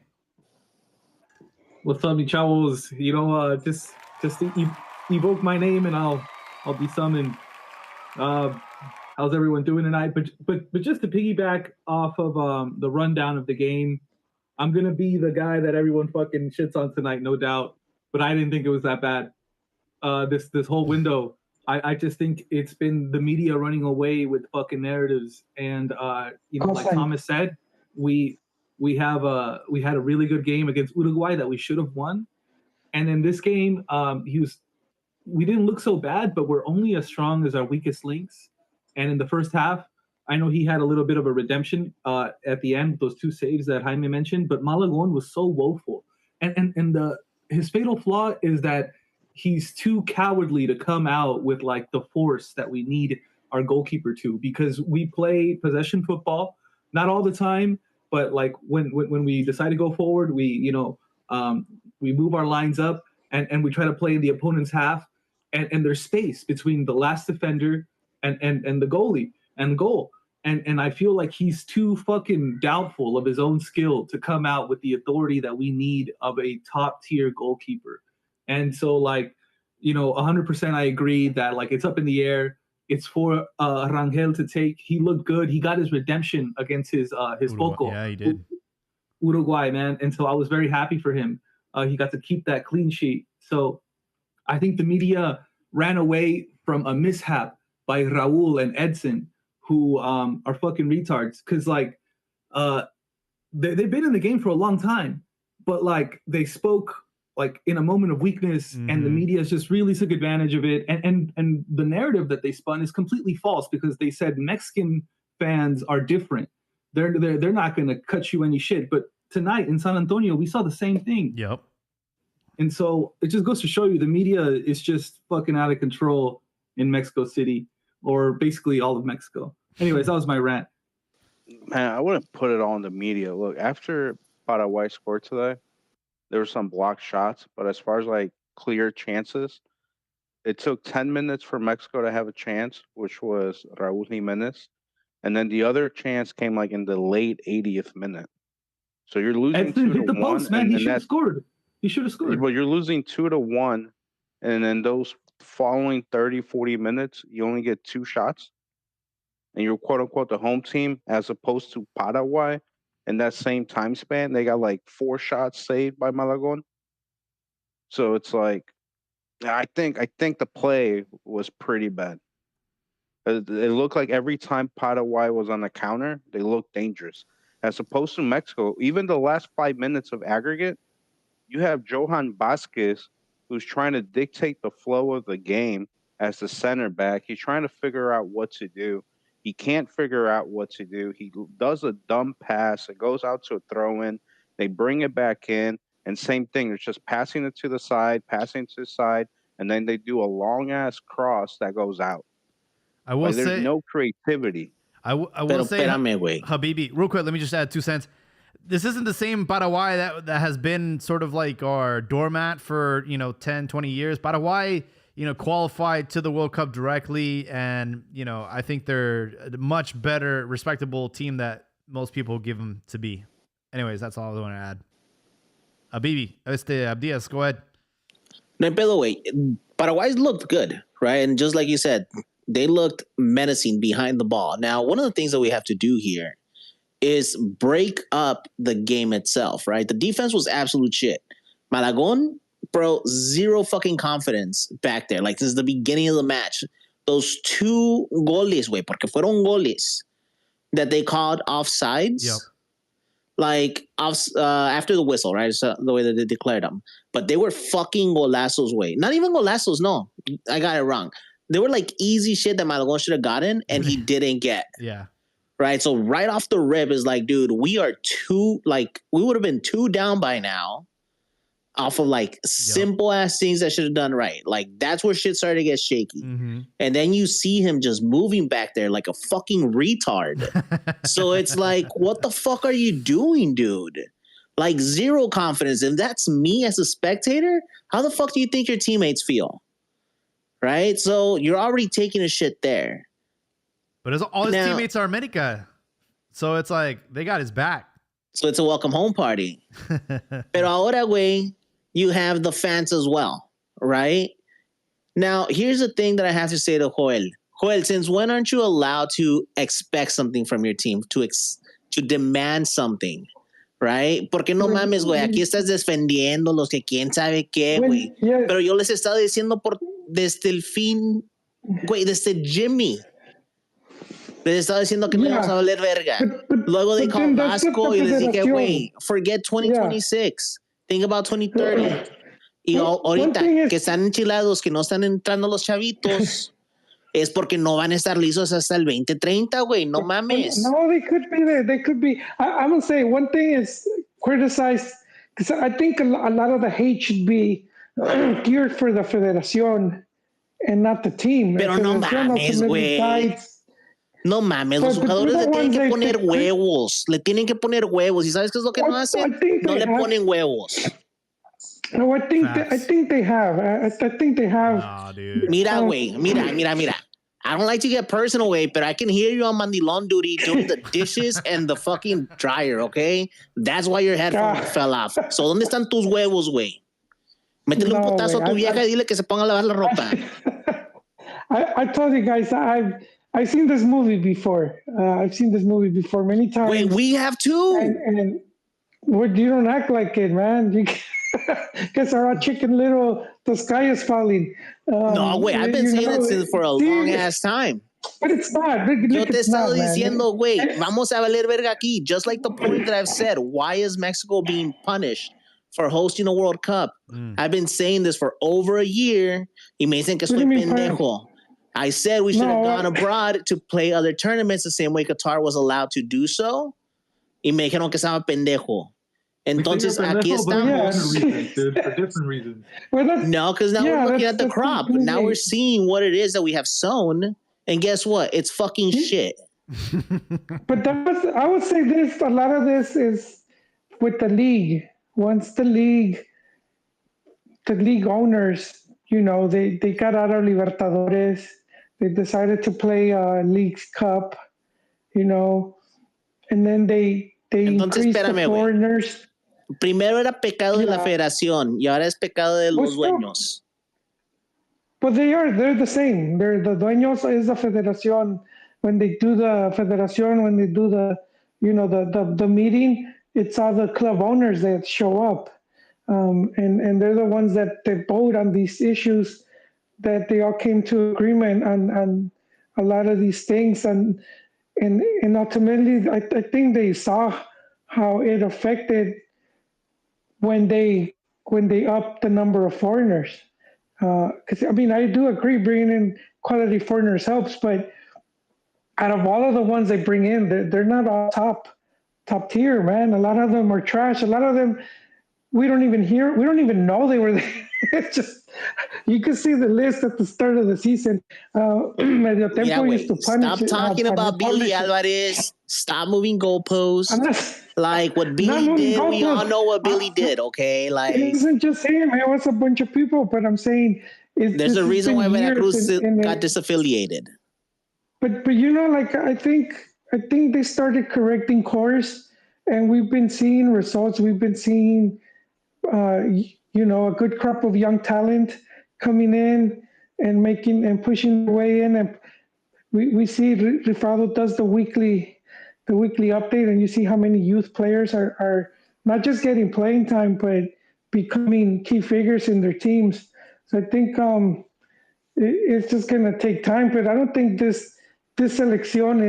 What's up, mi chavos? Just evoke my name and I'll be summoned. How's everyone doing tonight? But just to piggyback off of the rundown of the game, I'm gonna be the guy that everyone fucking shits on tonight, no doubt. But I didn't think it was that bad. This whole window, I just think it's been the media running away with fucking narratives. And like Thomas said, we had a really good game against Uruguay that we should have won. And in this game, we didn't look so bad, but we're only as strong as our weakest links. And in the first half, I know he had a little bit of a redemption at the end, those two saves that Jaime mentioned, but Malagon was so woeful. And his fatal flaw is that he's too cowardly to come out with the force that we need our goalkeeper to, because we play possession football, not all the time, but when we decide to go forward, we move our lines up and we try to play in the opponent's half, and there's space between the last defender and the goalie and the goal. And I feel like he's too fucking doubtful of his own skill to come out with the authority that we need of a top tier goalkeeper. And so 100% I agree that it's up in the air. It's for Rangel to take. He looked good. He got his redemption against his Poco. Yeah, he did. Uruguay, man. And so I was very happy for him. He got to keep that clean sheet. So I think the media ran away from a mishap by Raul and Edson, who are fucking retards. Because they've been in the game for a long time, but they spoke in a moment of weakness, and the media just really took advantage of it. And the narrative that they spun is completely false, because they said Mexican fans are different. They're not going to cut you any shit. But tonight in San Antonio, we saw the same thing. Yep. And so it just goes to show you the media is just fucking out of control in Mexico City, or basically all of Mexico. Anyways, that was my rant. Man, I wouldn't put it all in the media. Look, after Paraguay scored today, there were some blocked shots, but as far as clear chances, it took 10 minutes for Mexico to have a chance, which was Raúl Jiménez. And then the other chance came in the late 80th minute. So you're losing Edson 2-1. hit the post, man. He should have scored. He should have scored. But you're losing 2-1. And then those following 30, 40 minutes, you only get 2 shots. And you're quote unquote the home team, as opposed to Paraguay. In that same time span, they got 4 shots saved by Malagon. So it's I think the play was pretty bad. It looked like every time Paraguay was on the counter, they looked dangerous. As opposed to Mexico, even the last 5 minutes of aggregate, you have Johan Vasquez, who's trying to dictate the flow of the game as the center back. He's trying to figure out what to do. He can't figure out what to do. He does a dumb pass. It goes out to a throw-in. They bring it back in, and same thing. It's just passing it to the side, and then they do a long-ass cross that goes out. I will say there's no creativity. I will say, espérame, güey. Habibi, real quick, let me just add 2 cents. This isn't the same Paraguay that has been sort of like our doormat for, 10, 20 years. Paraguay, qualified to the World Cup directly. And, I think they're a much better, respectable team that most people give them to be. Anyways, that's all I want to add. Habibi, Abdias, go ahead. No, by the way, Paraguay looked good, right? And just like you said, they looked menacing behind the ball. Now, one of the things that we have to do here is break up the game itself, right? The defense was absolute shit. Malagon, bro, zero fucking confidence back there. Like, since the beginning of the match, those 2 goles, güey, porque fueron goles that they called offsides. Yep. Like, after the whistle, right? So the way that they declared them. But they were fucking golazos, way. Not even golazos, no. I got it wrong. They were like easy shit that Malagon should have gotten, and he didn't get. Yeah. Right? So right off the rip is like, dude, we would have been 2 down by now off of like simple ass things that should have done right. Like, that's where shit started to get shaky. Mm-hmm. And then you see him just moving back there like a fucking retard. So it's like, what the fuck are you doing, dude? Like, zero confidence. If that's me as a spectator, how the fuck do you think your teammates feel? Right? So you're already taking a shit there. But all his teammates are America. So it's like, they got his back. So it's a welcome home party. Pero ahora, güey, you have the fans as well, right? Now, here's the thing that I have to say to Joel. Joel, since when aren't you allowed to expect something from your team, to demand something, right? Porque no mames, güey, aquí estás defendiendo los que quién sabe qué, güey. Pero yo les he estado diciendo desde el fin, güey, desde Jimmy. Les estaba diciendo que no íbamos a valer verga. Luego they called Vasco y les dije, güey, forget 2026. Think about 2030. Y ahorita que están enchilados, que no están entrando los chavitos, es porque no van a estar listos hasta el 2030, güey. No mames. No, they could be there. They could be. I'm going to say one thing is criticize, because I think a lot of the hate should be geared for the Federación and not the team. Pero no mames, güey. No mames, los jugadores le tienen que poner huevos. Le tienen que poner huevos. ¿Y sabes qué es lo que no hacen? No le ponen huevos. No, I think they have. I think they have. Nah, dude. Mira, güey. Mira. I don't like to get personal, güey, but I can hear you on mandilon duty doing the dishes and the fucking dryer, okay? That's why your headphones fell off. So, ¿dónde están tus huevos, güey? Métele un putazo a tu vieja y dile que se ponga a lavar la ropa. I told you guys, I've seen this movie before. I've seen this movie before many times. Wait, we have too. And you don't act like it, man. You guys are all Chicken Little. The sky is falling. No, wait, I've been saying it for a long ass time. But it's not. Yo te he estado diciendo, güey, vamos a valer verga aquí. Just like the point that I've said, why is Mexico being punished for hosting a World Cup? I've been saying this for over a year. Y me dicen que estoy pendejo. I said we should have gone abroad to play other tournaments the same way Qatar was allowed to do so. Y me dijeron que estaba pendejo. Entonces, aquí estamos. For different reasons. No, because now we're looking at the crop. Now we're seeing what it is that we have sown. And guess what? It's fucking shit. But I would say this, a lot of this is with the league. Once the league owners, they got out of Libertadores. They decided to play League's Cup, and then they Entonces, increased the foreigners. Primero era pecado de la federación y ahora es pecado de los dueños. But they're the same. The dueños is the federación. When they do the federación, when they do the meeting, it's all the club owners that show up. And they're the ones that they vote on these issues, that they all came to agreement on a lot of these things. And ultimately, I think they saw how it affected when they upped the number of foreigners. Because I mean, I do agree bringing in quality foreigners helps, but out of all of the ones they bring in, they're not all top tier, man. A lot of them are trash. A lot of them we don't even know they were there. It's just you can see the list at the start of the season. Medio Tempo used to punish. Stop talking about Billy Alvarez. Stop moving goalposts. Like what Billy did, we all know what Billy did, okay? Like it isn't just him. It was a bunch of people, but I'm saying there's a reason why Veracruz got disaffiliated. But you know, like I think they started correcting course, and we've been seeing results. We've been seeing, you know, a good crop of young talent coming in and making and pushing their way in, and we see Rifado does the weekly update, and you see how many youth players are not just getting playing time, but becoming key figures in their teams. So I think it's just going to take time, but I don't think this selección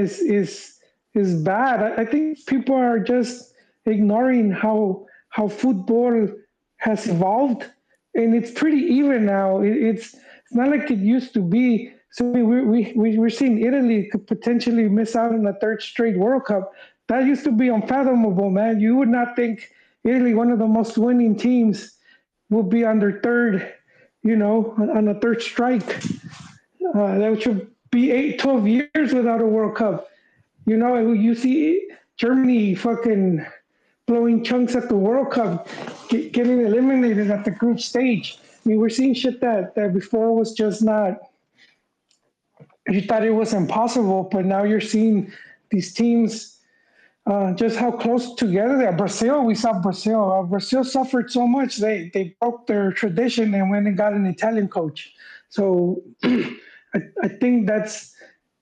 is bad. I think people are just ignoring how football has evolved, and it's pretty even now. It's not like it used to be. So we're seeing Italy could potentially miss out on a third straight World Cup. That used to be unfathomable, man. You would not think Italy, one of the most winning teams, would be on their third, you know, on a third strike. That should be 12 years without a World Cup. You know, you see Germany fucking blowing chunks at the World Cup, getting eliminated at the group stage. I mean, we're seeing shit that before was just not. You thought it was impossible, but now you're seeing these teams just how close together they are. Brazil, we saw Brazil. Brazil suffered so much, they broke their tradition and went and got an Italian coach. So I think that's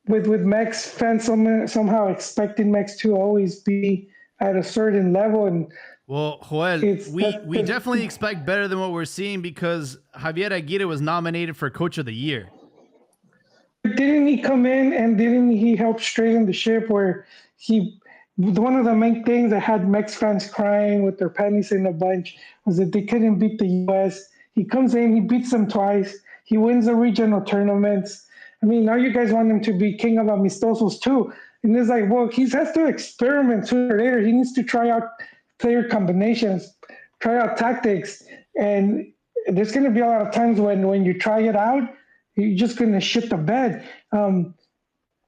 with Mex fans somehow expecting Mex to always be at a certain level. And well, Joel, we definitely expect better than what we're seeing because Javier Aguirre was nominated for Coach of the Year. Didn't he come in and didn't he help straighten the ship where one of the main things that had Mex fans crying with their panties in a bunch was that they couldn't beat the U.S. He comes in, he beats them twice. He wins the regional tournaments. I mean, now you guys want him to be king of amistosos too. And it's like, well, he has to experiment sooner or later. He needs to try out player combinations, try out tactics. And there's going to be a lot of times when you try it out, you're just going to shit the bed.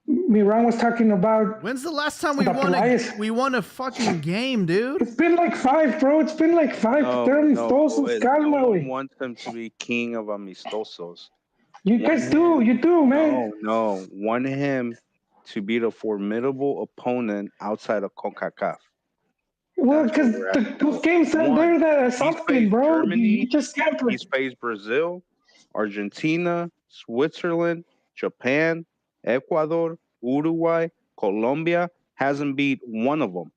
Miran was talking about. When's the last time we won a fucking game, dude? It's been like 5, bro. It's been like 5. No one wants him to be king of amistosos. You guys do. You do, man. No. Want him to be the formidable opponent outside of CONCACAF. Well, because those games are there that something, bro. Germany, you just can't. He's faced Brazil, Argentina, Switzerland, Japan, Ecuador, Uruguay, Colombia. Hasn't beat one of them.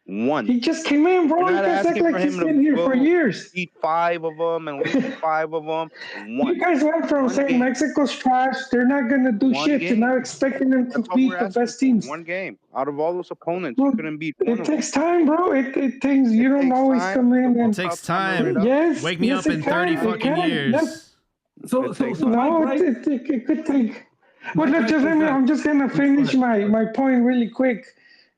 One. He just came in, bro. You guys act like he's been here for years. Beat 5 of them and lose 5 of them. One. You guys went from saying Mexico's trash, they're not going to do shit, to now expecting them to beat the best teams. One game. Out of all those opponents, you couldn't beat one of them. It takes time, bro. It takes, you don't always come in. It takes time. Yes. Wake me up in 30 fucking years. Yes. So no, it could take. Well, I'm just going to finish my point really quick.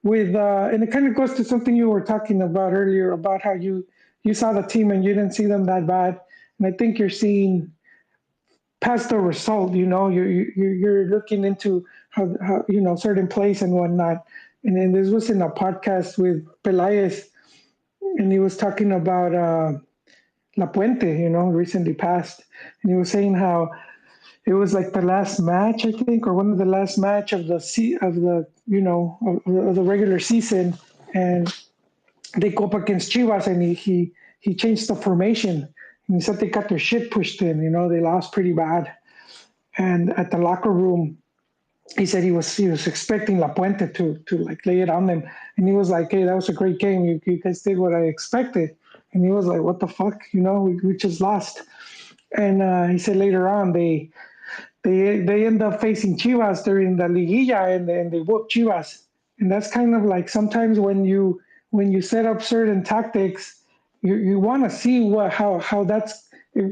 And it kind of goes to something you were talking about earlier about how you saw the team and you didn't see them that bad, and I think you're seeing past the result. You know, you're looking into how you know certain plays and whatnot. And then this was in a podcast with Pelaez, and he was talking about La Puente, you know, recently passed, and he was saying how it was like the last match, I think, or one of the last match of the regular season, and they go up against Chivas, and he changed the formation, and he said they got their shit pushed in. You know, they lost pretty bad, and at the locker room, he said he was expecting La Puente to like lay it on them, and he was like, "Hey, that was a great game. You guys did what I expected," and he was like, "What the fuck? You know, we just lost." And he said later on they end up facing Chivas during the Liguilla, and they whoop Chivas. And that's kind of like sometimes when you set up certain tactics, you want to see how that's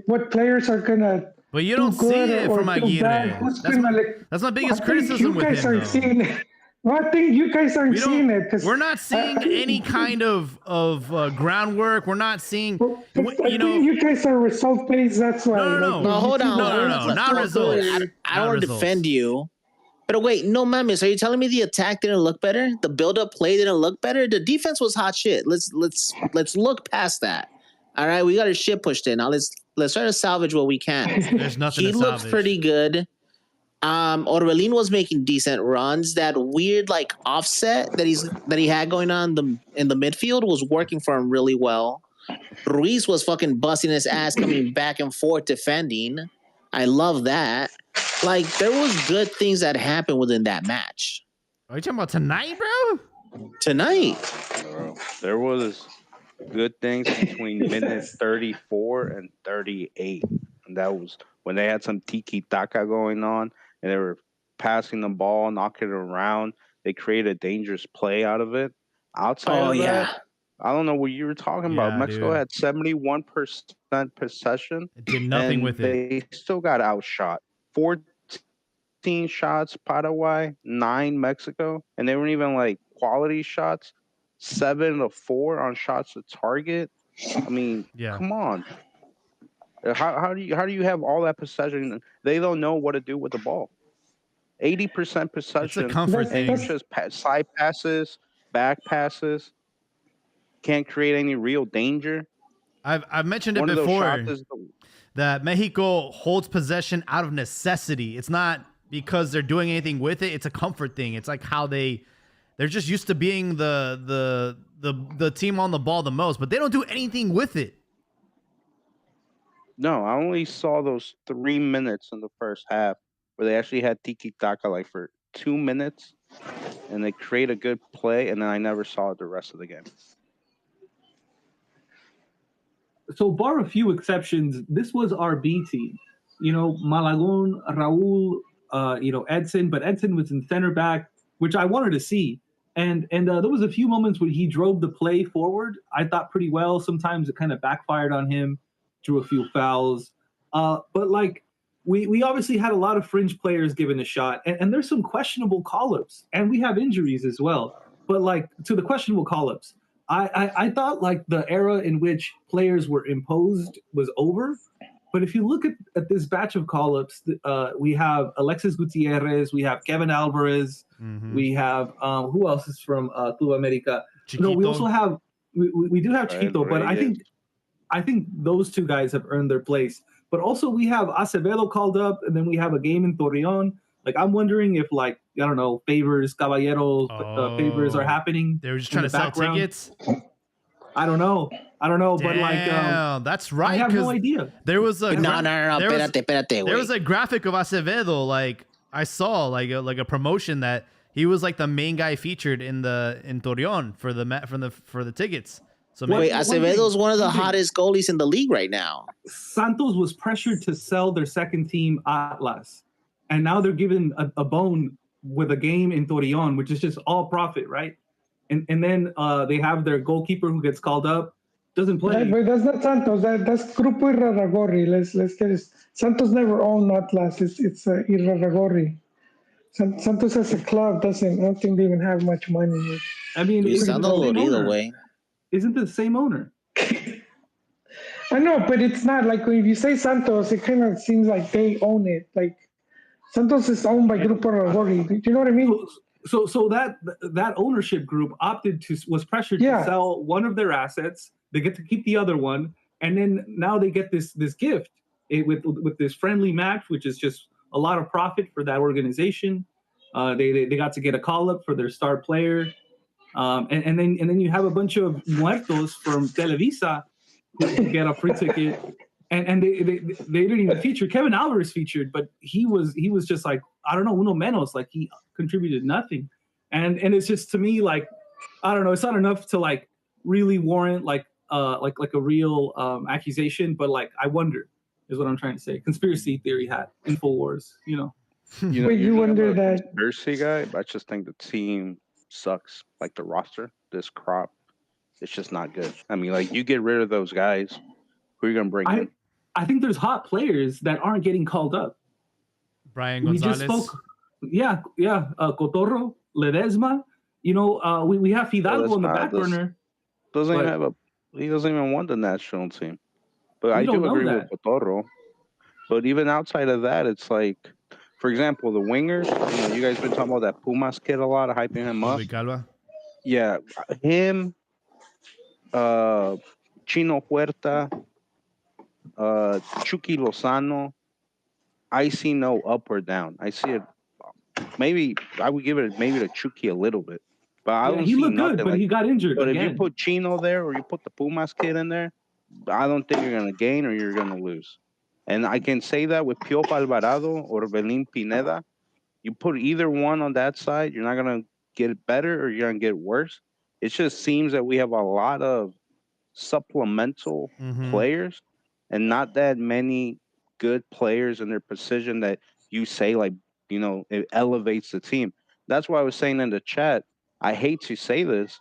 what players are gonna But you do don't see good it or from do bad. Aguirre. Who's That's gonna my, like? that's my I biggest think criticism you with guys him, aren't though. seeing it. Well, I think you guys aren't We seeing it don't. because We're not seeing any kind of groundwork. We're not seeing. I You think know. you guys are result based. That's why. No, no, no. Like, No, you hold see on. the No, no, wins no, and not stuff, results. I Not don't want to results. defend you. But wait, no mames, are you telling me the attack didn't look better? The build-up play didn't look better? The defense was hot shit. Let's look past that. All right, we got our shit pushed in. Now let's try to salvage what we can. There's nothing He to looks salvage. pretty good. Orbelin was making decent runs. That weird like offset that he had going on in the midfield was working for him really well. Ruiz was fucking busting his ass coming back and forth defending. I love that. Like there was good things that happened within that match. Are you talking about tonight, bro? Tonight. Bro, there was good things between minute 34 and 38. And that was when they had some tiki-taka going on and they were passing the ball, knocking it around. They created a dangerous play out of it. Outside of that, I don't know what you were talking about. Mexico had 71% possession. It did nothing with it. They still got outshot. 14 shots, Paraguay, 9 Mexico. And they weren't even like quality shots. 7 of 4 on shots to target. I mean, come on. How do you have all that possession? They don't know what to do with the ball. 80% possession. It's a comfort thing. And just side passes, back passes. Can't create any real danger. I've mentioned it before that Mexico holds possession out of necessity. It's not because they're doing anything with it. It's a comfort thing. It's like how they're just used to being the team on the ball the most, but they don't do anything with it. No, I only saw those 3 minutes in the first half where they actually had tiki-taka like for 2 minutes and they create a good play, and then I never saw it the rest of the game. So bar a few exceptions, this was our B team. You know, Malagon, Raul, Edson, but Edson was in center back, which I wanted to see. And there was a few moments when he drove the play forward. I thought pretty well. Sometimes it kind of backfired on him, drew a few fouls. But like we obviously had a lot of fringe players given a shot, and there's some questionable call-ups, and we have injuries as well. But like to the questionable call-ups, I thought like the era in which players were imposed was over. But if you look at this batch of call-ups, we have Alexis Gutierrez, we have Kevin Alvarez, we have who else is from Club America? Chiquito. No, we also have we do have Chiquito, but Rodriguez. I think those two guys have earned their place. But also we have Acevedo called up, and then we have a game in Torreon. Like I'm wondering if like I don't know favors, Caballero favors are happening. They were just trying to sell tickets. I don't know, Damn, but like that's right. I have no idea. There was a No. There Wait. was a graphic of Acevedo, like I saw, like a promotion that he was like the main guy featured in Torreon for the tickets. So Wait, maybe, Acevedo's one of the hottest goalies in the league right now. Santos was pressured to sell their second team Atlas, and now they're given a bone with a game in Torreon, which is just all profit, right? And then they have their goalkeeper who gets called up, doesn't play. But that's not Santos. That's Grupo Irarragorri. Let's get it. Santos never owned Atlas. It's Irarragorri. Santos as a club I don't think they even have much money. I mean, You sound a little either way. Isn't it the same owner? I know, but it's not like when you say Santos, it kind of seems like they own it. Like Santos is owned by Grupo Irarragorri. Do you know what I mean? So that ownership group was pressured to sell one of their assets. They get to keep the other one, and then now they get this gift with this friendly match, which is just a lot of profit for that organization. They got to get a call up for their star player, and then you have a bunch of muertos from Televisa who get a free ticket, and they didn't even feature. Kevin Alvarez featured, but he was just like I don't know, uno menos, like he contributed nothing, and it's just to me like I don't know, it's not enough to like really warrant like a real accusation, but like I wonder is what I'm trying to say. Conspiracy theory hat, InfoWars, you know. Wait, you wonder that conspiracy guy, but I just think the team sucks. Like the roster, this crop, it's just not good. I mean, like you get rid of those guys, who are you gonna bring in? I think there's hot players that aren't getting called up. Brian We Gonzalez. just spoke. Yeah. Cotorro, Ledesma. We have Fidalgo in the back burner. He doesn't even want the national team. But We I don't do know agree that. with Cotorro. But even outside of that, it's like, for example, the wingers. You guys been talking about that Pumas kid a lot, hyping him up. Villalba. Yeah, him, Chino Huerta, Chucky Lozano. I see no up or down. I see it. Maybe I would give it maybe to Chucky a little bit, but I don't He see looked nothing. good, but he got injured But again. if you put Chino there or you put the Pumas kid in there, I don't think you're gonna gain or you're gonna lose. And I can say that with Piopa Alvarado or Belín Pineda. You put either one on that side, you're not gonna get better or you're gonna get worse. It just seems that we have a lot of supplemental players and not that many good players in their position that you say it elevates the team. That's why I was saying in the chat, I hate to say this,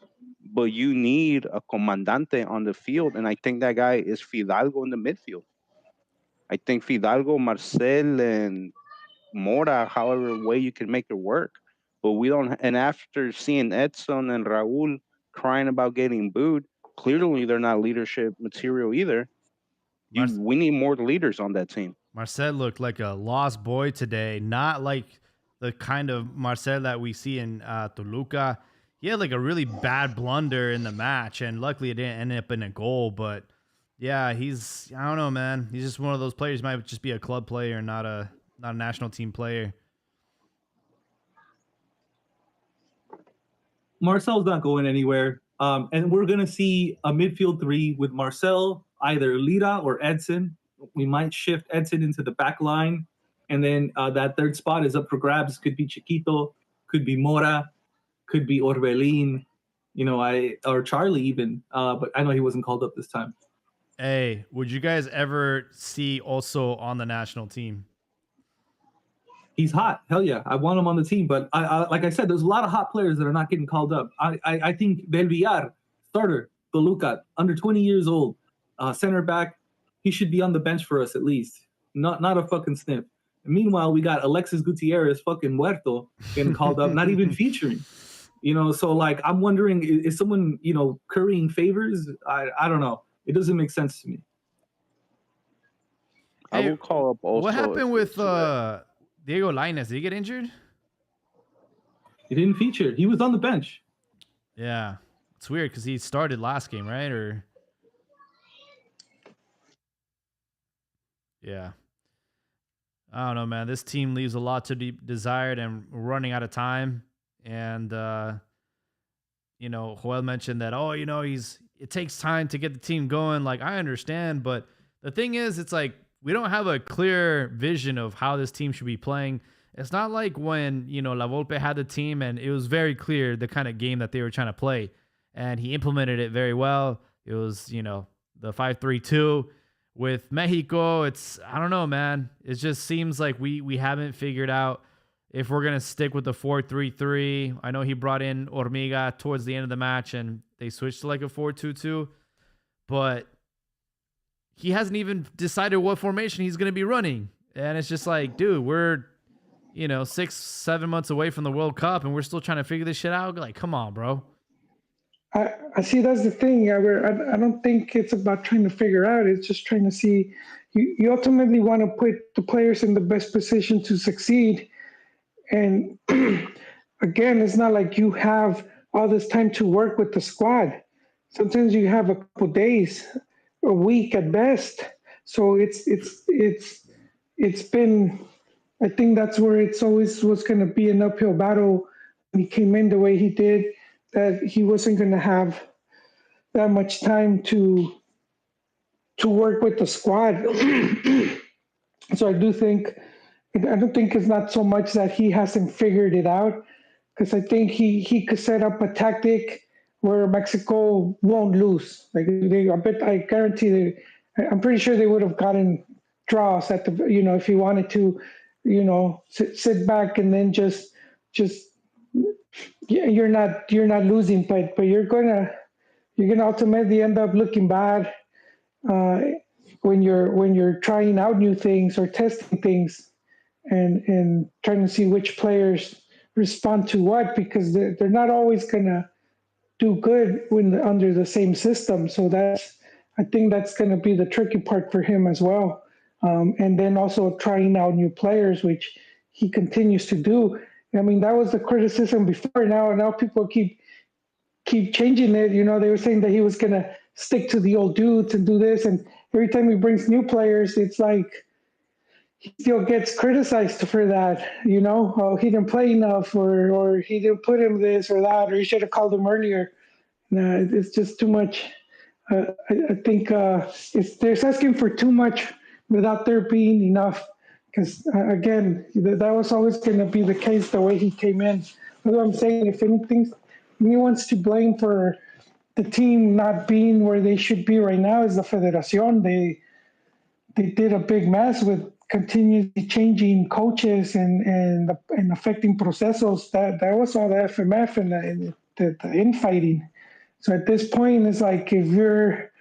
but you need a comandante on the field, and I think that guy is Fidalgo in the midfield. I think Fidalgo, Marcel, and Mora, however way you can make it work. But we don't. And after seeing Edson and Raul crying about getting booed, clearly they're not leadership material either. We need more leaders on that team. Marcel looked like a lost boy today, not like the kind of Marcel that we see in Toluca. He had like a really bad blunder in the match, and luckily it didn't end up in a goal. But yeah, I don't know, man. He's just one of those players. Might just be a club player, not a national team player. Marcel's not going anywhere. And we're going to see a midfield three with Marcel, either Lira or Edson. We might shift Edson into the back line. And then that third spot is up for grabs. Could be Chiquito, could be Mora, could be Orbelin, or Charlie even. But I know he wasn't called up this time. Hey, would you guys ever see also on the national team? He's hot. Hell yeah. I want him on the team. But I like I said, there's a lot of hot players that are not getting called up. I think Del Villar, starter, Toluca, under 20 years old, center back, he should be on the bench for us at least. Not a fucking sniff. And meanwhile, we got Alexis Gutierrez, fucking muerto, getting called up, not even featuring. So like I'm wondering, is someone, currying favors? I don't know. It doesn't make sense to me. I will call up also. What happened with Diego Lainez? Did he get injured? He didn't feature. He was on the bench. Yeah. It's weird because he started last game, right? Yeah. I don't know, man. This team leaves a lot to be desired, and we're running out of time. And, Joel mentioned that, it takes time to get the team going. Like, I understand. But the thing is, it's like, we don't have a clear vision of how this team should be playing. It's not like when, La Volpe had the team and it was very clear the kind of game that they were trying to play. And he implemented it very well. It was, the 5-3-2. With Mexico, I don't know, man. It just seems like we haven't figured out if we're going to stick with the 4-3-3. I know he brought in Hormiga towards the end of the match and they switched to like a 4-2-2. But he hasn't even decided what formation he's going to be running. And it's just like, dude, we're, 6-7 months away from the World Cup and we're still trying to figure this shit out. Like, come on, bro. I see that's the thing. I don't think it's about trying to figure out. It's just trying to see. You ultimately want to put the players in the best position to succeed. And again, it's not like you have all this time to work with the squad. Sometimes you have a couple days, a week at best. So it's been. I think that's where it's always was going to be an uphill battle. When he came in the way he did, that he wasn't going to have that much time to work with the squad. So I don't think it's not so much that he hasn't figured it out, because I think he could set up a tactic where Mexico won't lose. Like I guarantee I'm pretty sure they would have gotten draws at the, if he wanted to, sit back and then just you're not losing, but you're gonna ultimately end up looking bad. when you're trying out new things or testing things and trying to see which players respond to what, because they're not always gonna do good when under the same system. So I think that's going to be the tricky part for him as well. And then also trying out new players, which he continues to do. I mean, that was the criticism before. Now people keep changing it. They were saying that he was going to stick to the old dudes and do this. And every time he brings new players, it's like he still gets criticized for that. Oh, he didn't play enough, or he didn't put him this or that, or he should have called him earlier. No, it's just too much. I think they're asking for too much without there being enough. Because again, that was always going to be the case the way he came in. That's what I'm saying. If anyone's to blame for the team not being where they should be right now is the Federación. They did a big mess with continually changing coaches and affecting procesos. That was all the FMF and the infighting. So at this point, it's like if you're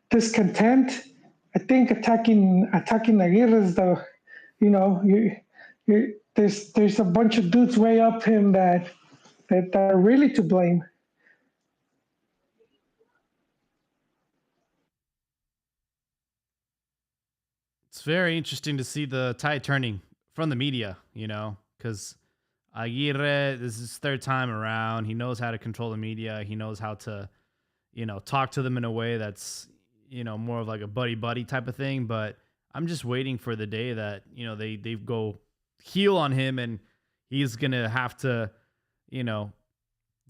discontent, I think attacking Aguirre is there's a bunch of dudes way up him that are really to blame. It's very interesting to see the tide turning from the media, because Aguirre, this is his third time around. He knows how to control the media. He knows how to, talk to them in a way that's, more of like a buddy type of thing. But I'm just waiting for the day that, they go heel on him and he's going to have to,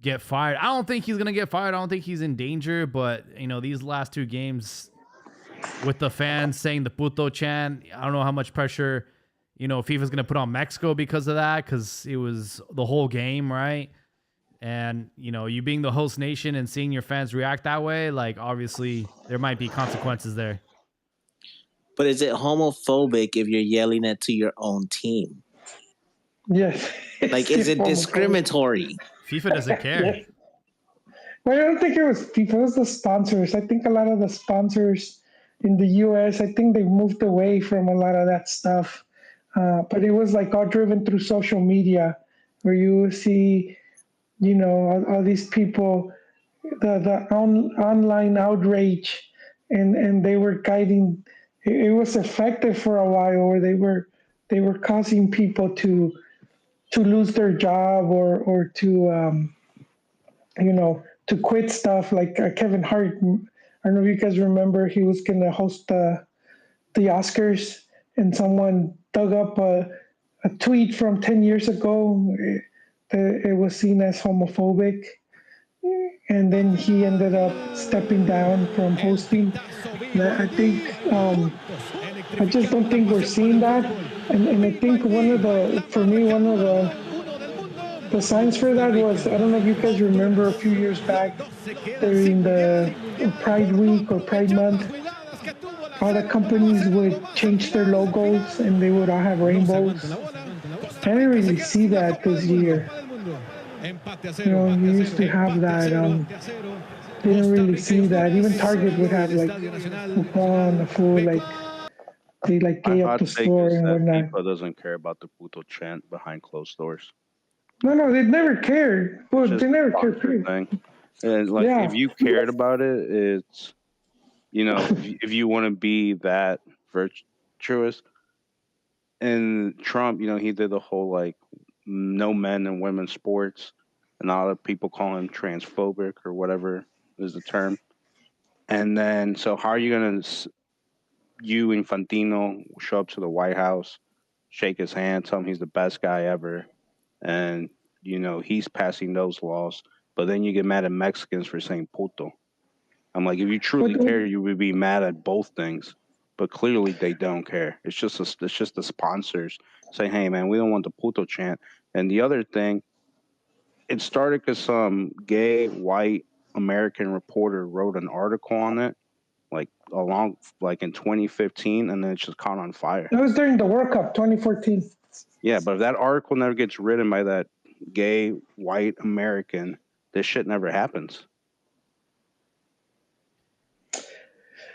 get fired. I don't think he's going to get fired. I don't think he's in danger. But, these last two games with the fans saying the puto chant, I don't know how much pressure, FIFA's going to put on Mexico because of that, because it was the whole game, right? And, you being the host nation and seeing your fans react that way, like, obviously there might be consequences there. But is it homophobic if you're yelling it to your own team? Yes. Like, is it discriminatory? FIFA doesn't care. Yes. Well, I don't think it was FIFA. It was the sponsors. I think a lot of the sponsors in the U.S., I think they moved away from a lot of that stuff. But it was like all driven through social media, where you see, all these people, the online outrage, and they were guiding. It was effective for a while, where they were causing people to lose their job or to to quit stuff. Like Kevin Hart. I don't know if you guys remember, he was going to host the Oscars, and someone dug up a tweet from 10 years ago. It was seen as homophobic, and then he ended up stepping down from hosting. I think I just don't think we're seeing that, and I think one of the signs for that was, I don't know if you guys remember, a few years back during the Pride Week or Pride Month, all the companies would change their logos and they would all have rainbows. I didn't really see that this year. You used to have that. Didn't really see that. Even Target would have like coupon, a full they gay up the store and whatnot. FIFA doesn't care about the puto chant behind closed doors. No, they never cared. Well, they never cared. Thing. And if you cared about it, it's if you want to be that virtuous. And Trump, he did the whole no men and women's sports, and a lot of people call him transphobic or whatever is the term. And then, so how are you gonna, you Infantino, show up to the White House, shake his hand, tell him he's the best guy ever, and he's passing those laws, but then you get mad at Mexicans for saying puto. I'm like, if you truly care, you would be mad at both things, but clearly they don't care. It's just the sponsors saying, hey man, we don't want the puto chant. And the other thing, it started because some gay white American reporter wrote an article on it, in 2015, and then it just caught on fire. That was during the World Cup 2014. Yeah, but if that article never gets written by that gay white American, this shit never happens.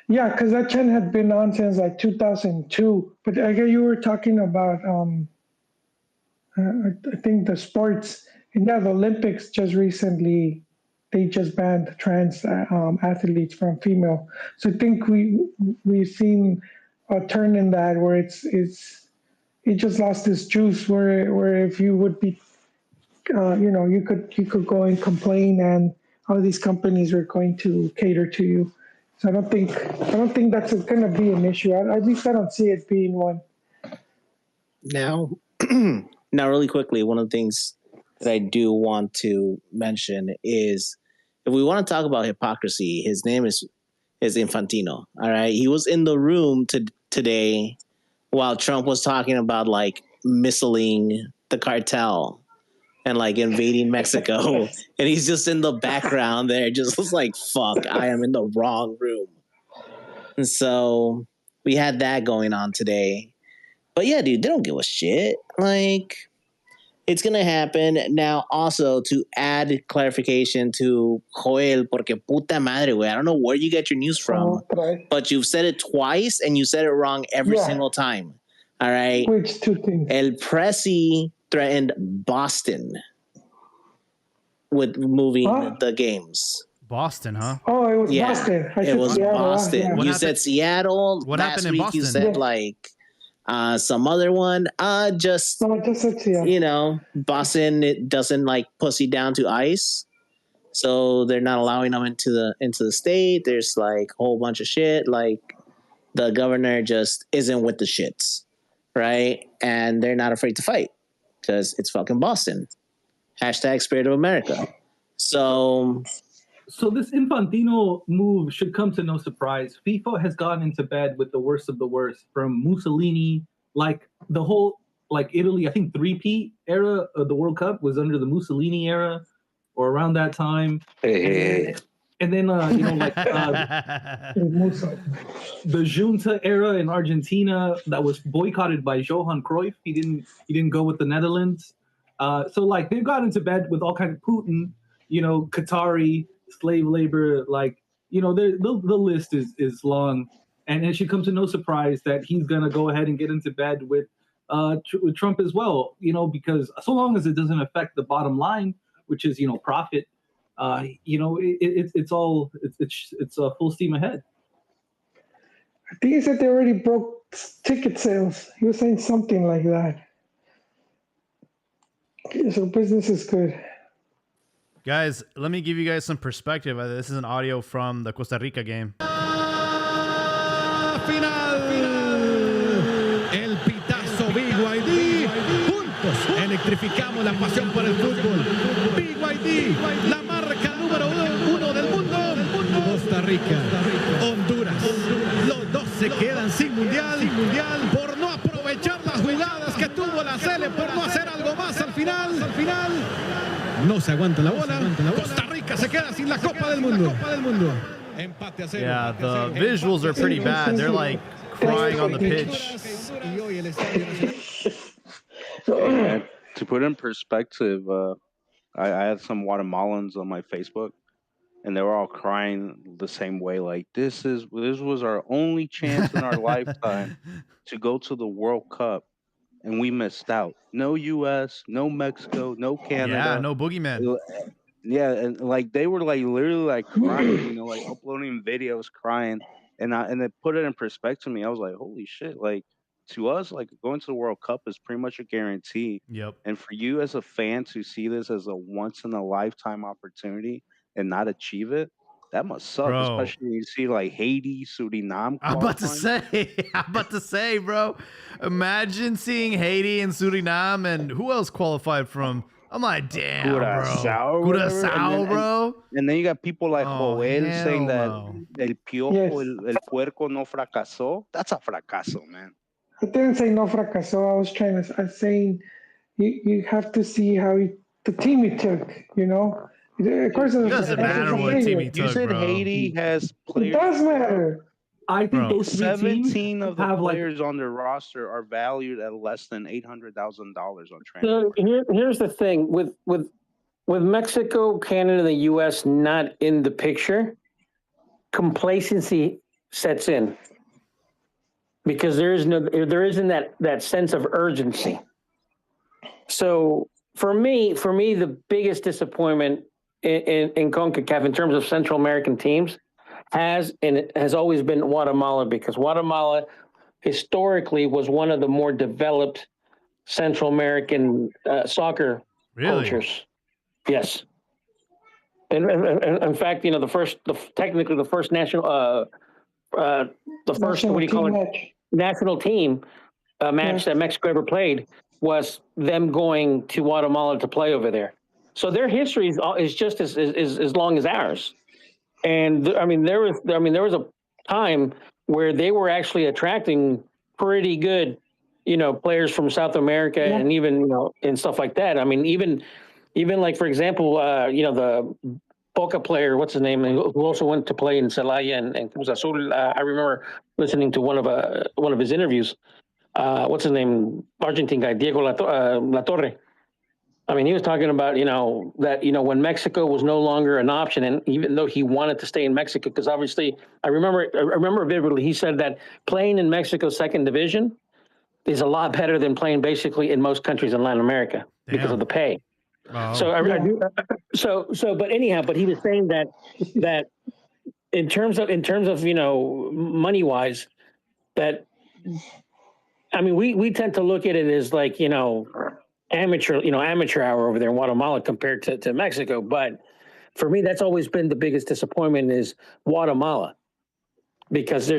Yeah, because that trend had been on since like 2002. But I guess you were talking about, I think the sports. And yeah, the Olympics just recently, they just banned trans athletes from female. So I think we've seen a turn in that where it just lost its juice. Where if you would be, you could go and complain, and all these companies are going to cater to you. So I don't think that's going to be an issue. At least I don't see it being one. Now, now, really quickly, one of the things that I do want to mention is if we want to talk about hypocrisy, his name is Infantino. All right, he was in the room today while Trump was talking about like missiling the cartel and like invading Mexico, and he's just in the background there, just was like, "Fuck, I am in the wrong room." And so we had that going on today. But yeah, dude, they don't give a shit. Like, it's gonna happen. Now, also to add clarification to Joel, porque puta madre, güey. I don't know where you get your news from, but you've said it twice and you said it wrong every single time. All right. Which two things? El Presi threatened Boston with moving the games. Boston, huh? Oh, it was Boston. It was Seattle, Boston. yeah. You said Seattle. What Last happened in week Boston? you said like some other one. Just No, I just said Seattle. Boston, it doesn't like pussy down to ice, so they're not allowing them into the state. There's like a whole bunch of shit. Like the governor just isn't with the shits, right? And they're not afraid to fight because it's fucking Boston. Hashtag Spirit of America. So this Infantino move should come to no surprise. FIFA has gone into bed with the worst of the worst, from Mussolini, like the whole like Italy. I think 3P era of the World Cup was under the Mussolini era, or around that time. And then like the Junta era in Argentina that was boycotted by Johan Cruyff. He didn't go with the Netherlands. So like they've got into bed with all kinds of Putin, Qatari, slave labor, like, the list is long. And it should come to no surprise that he's going to go ahead and get into bed with Trump as well, because so long as it doesn't affect the bottom line, which is, profit, it's full steam ahead. I think he said they already broke ticket sales. He was saying something like that. So business is good. Guys, let me give you guys some perspective. This is an audio from the Costa Rica game. Final. El pitazo BYD. Juntos electrificamos la pasión por el fútbol. BYD, la marca número uno del mundo. Costa Rica, Honduras. Los dos se quedan sin mundial por no aprovechar las jugadas que tuvo la Sele, por no hacer algo más al final. No se aguanta la bola. Costa Rica se queda sin la Copa del Mundo. Empate a cero. Yeah, the visuals are pretty bad. They're like crying on the pitch. Hey, to put in perspective, I had some Guatemalans on my Facebook, and they were all crying the same way. Like this was our only chance in our lifetime to go to the World Cup, and we missed out. No U.S., no Mexico, no Canada. Yeah, no boogeyman. Yeah, and like they were like literally like crying, like uploading videos, crying, and they put it in perspective to me. I was like, holy shit! Like to us, like going to the World Cup is pretty much a guarantee. Yep. And for you as a fan to see this as a once in a lifetime opportunity and not achieve it, that must suck. Bro. Especially when you see like Haiti, Suriname. I'm about to say, bro. Imagine seeing Haiti and Suriname, and who else qualified from? I'm like, damn, Curaçao, bro. And then you got people like Joel saying that el piojo, el puerco no fracasó. That's a fracaso, man. I didn't say no fracaso. I'm saying you have to see how the team he took, Of course, it doesn't matter what team he took, You said bro. Haiti has players. It does matter. I think those 17 of the have players on their roster are valued at less than $800,000 on transfer. Here's the thing with Mexico, Canada, and the U.S. not in the picture, complacency sets in because there isn't that sense of urgency. So for me, the biggest disappointment in CONCACAF in terms of Central American teams has always been Guatemala, because Guatemala historically was one of the more developed Central American soccer cultures. Yes. And in fact, you know, the first national, national team match that Mexico ever played was them going to Guatemala to play over there. So their history is just as long as ours. And I mean, there was a time where they were actually attracting pretty good, you know, players from South America and even, you know, and stuff like that. I mean, even like, for example, you know, the Boca player, what's his name, who also went to play in Celaya and Cruz Azul. I remember listening to one of his interviews. What's his name? Argentine guy, Diego La Torre. I mean, he was talking about, you know, that, you know, when Mexico was no longer an option, and even though he wanted to stay in Mexico, because obviously, I remember vividly, he said that playing in Mexico's second division is a lot better than playing basically in most countries in Latin America because of the pay. Oh. So, but anyhow, but he was saying that in terms of, you know, money wise, that, I mean, we tend to look at it as like, you know, amateur hour over there in Guatemala compared to Mexico. But for me, that's always been the biggest disappointment is Guatemala, because there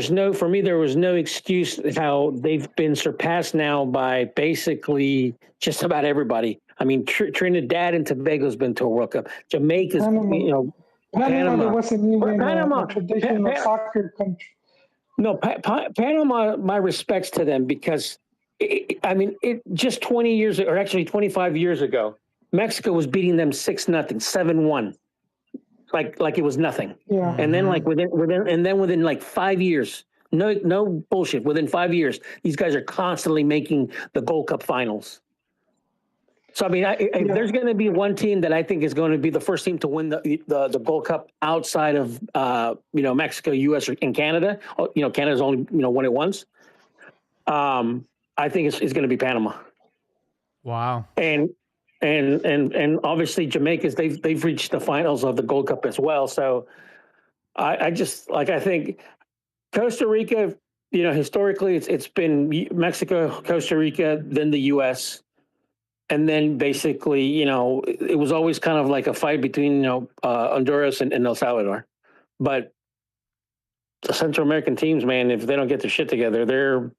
was no excuse how they've been surpassed now by basically just about everybody. I mean, Trinidad and Tobago's been to a World Cup. Jamaica's, you know, Panama wasn't even a traditional soccer country. No, Panama, my respects to them, because I mean, just 20 years, or actually 25 years ago, Mexico was beating them 6-0, 7-1, like it was nothing. Yeah. And then within like 5 years, no bullshit, within 5 years, these guys are constantly making the Gold Cup finals. So I mean, if there's going to be one team that I think is going to be the first team to win the Gold Cup outside of you know, Mexico, U.S. and Canada, you know, Canada's only, you know, won it once. I think it's going to be Panama. Wow. And obviously Jamaica's they've reached the finals of the Gold Cup as well. So I just, like, I think Costa Rica, you know, historically it's been Mexico, Costa Rica, then the U.S. And then basically, you know, it was always kind of like a fight between, you know, Honduras and El Salvador. But the Central American teams, man, if they don't get their shit together, they're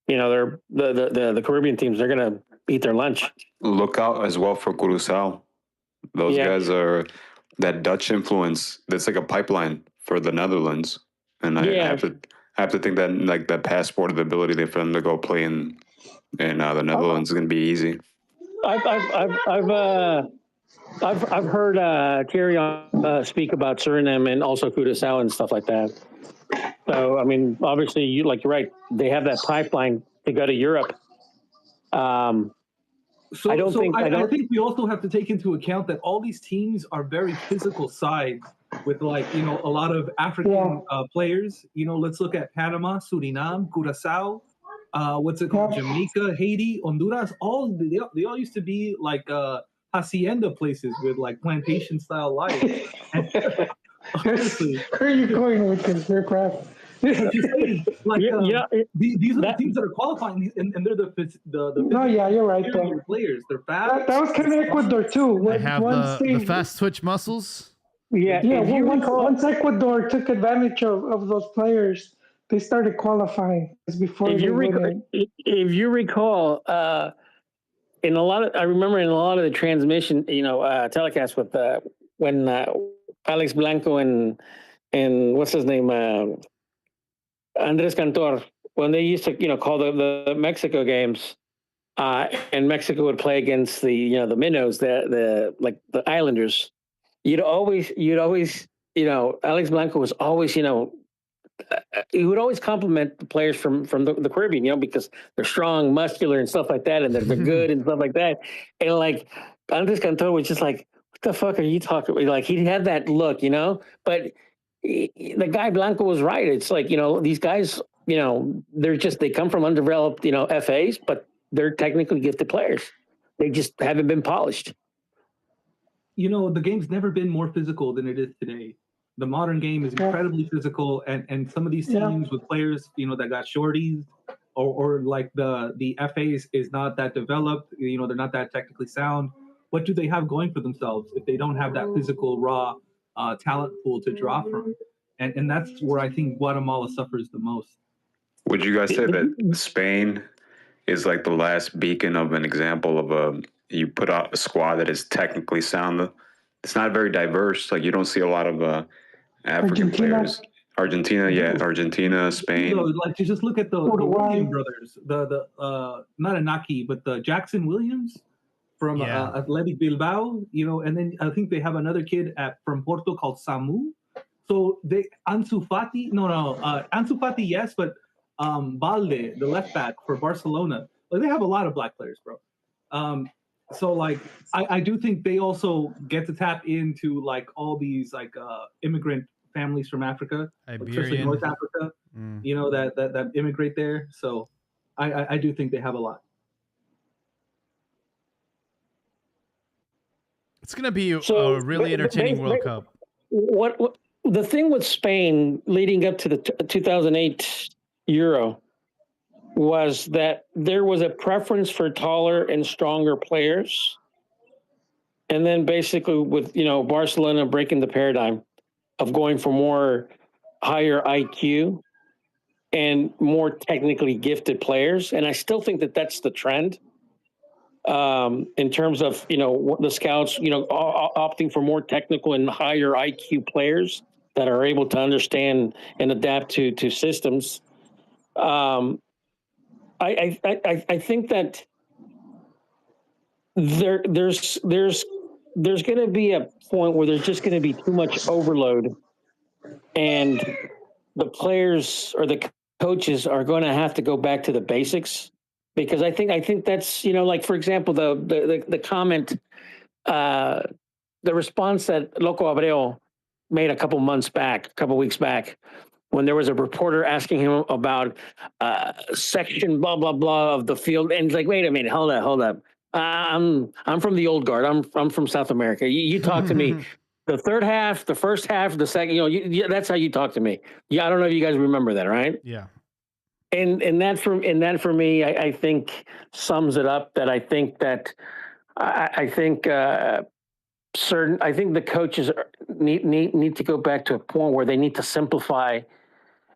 the Caribbean teams, they're going to eat their lunch. Look out as well for Curaçao. Those guys are that Dutch influence. That's like a pipeline for the Netherlands. And I have to think that, like, that passport of the ability for them to go play in the Netherlands is going to be easy. I've heard Thierry speak about Suriname and also Curaçao and stuff like that. So I mean, obviously, you're right. They have that pipeline to go to Europe. I think we also have to take into account that all these teams are very physical sides with, like, you know, a lot of African players. You know, let's look at Panama, Suriname, Curaçao. What's it called? Jamaica, Haiti, Honduras. They all used to be like hacienda places with like plantation style life. Honestly, where are you going with this aircraft? These are the teams that are qualifying, and they're the no, yeah, you're right. Players, they're fast. That was kind of Ecuador too. They have the fast twitch muscles. Once Ecuador took advantage of those players, they started qualifying before. If you recall, I remember in a lot of the transmission, you know, telecast with when Alex Blanco and what's his name, Andres Cantor, when they used to, you know, call the Mexico games, and Mexico would play against the, you know, the minnows, the Islanders. You'd always, you know, Alex Blanco was always, you know, he would always compliment the players from the Caribbean, you know, because they're strong, muscular, and stuff like that, and they're good and stuff like that. And like Andres Cantor was just like, "What the fuck are you talking about?" Like, he had that look, you know. But the guy Blanco was right. It's like, these guys, they come from undeveloped, FAs, but they're technically gifted players. They just haven't been polished. The game's never been more physical than it is today. The modern game is incredibly physical, and some of these teams with players, that got shorties, or like the FAs is not that developed, they're not that technically sound. What do they have going for themselves if they don't have that physical, raw talent pool to draw from? And that's where I think Guatemala suffers the most. Would you guys say that Spain is like the last beacon of an example of you put out a squad that is technically sound? It's not very diverse. Like, you don't see a lot of African players. Argentina, Spain. Like, to just look at the Williams brothers, the not Anaki, but the Jackson Williams from Athletic Bilbao, and then I think they have another kid from Porto called Samu. So Ansu Fati, yes, but Balde, the left back for Barcelona, like, they have a lot of black players, bro. So like, I do think they also get to tap into like all these like immigrant families from Africa, especially North Africa, that immigrate there. So I do think they have a lot. It's going to be a really entertaining World Cup. What the thing with Spain leading up to the 2008 Euro was that there was a preference for taller and stronger players. And then basically with, Barcelona breaking the paradigm of going for more higher IQ and more technically gifted players. And I still think that that's the trend in terms of, the scouts, opting for more technical and higher IQ players that are able to understand and adapt to systems. I think that there's going to be a point where there's just going to be too much overload, and the players or the coaches are going to have to go back to the basics, because I think that's, like, for example, the comment, the response that Loco Abreu made a couple weeks back, when there was a reporter asking him about section blah blah blah of the field, and he's like, "Wait a minute, hold up. I'm from the old guard. I'm from South America. You talk to me. The third half, the first half, the second. That's how you talk to me. Yeah, I don't know if you guys remember that, right? Yeah. And that for me, I think sums it up. That I think the coaches need to go back to a point where they need to simplify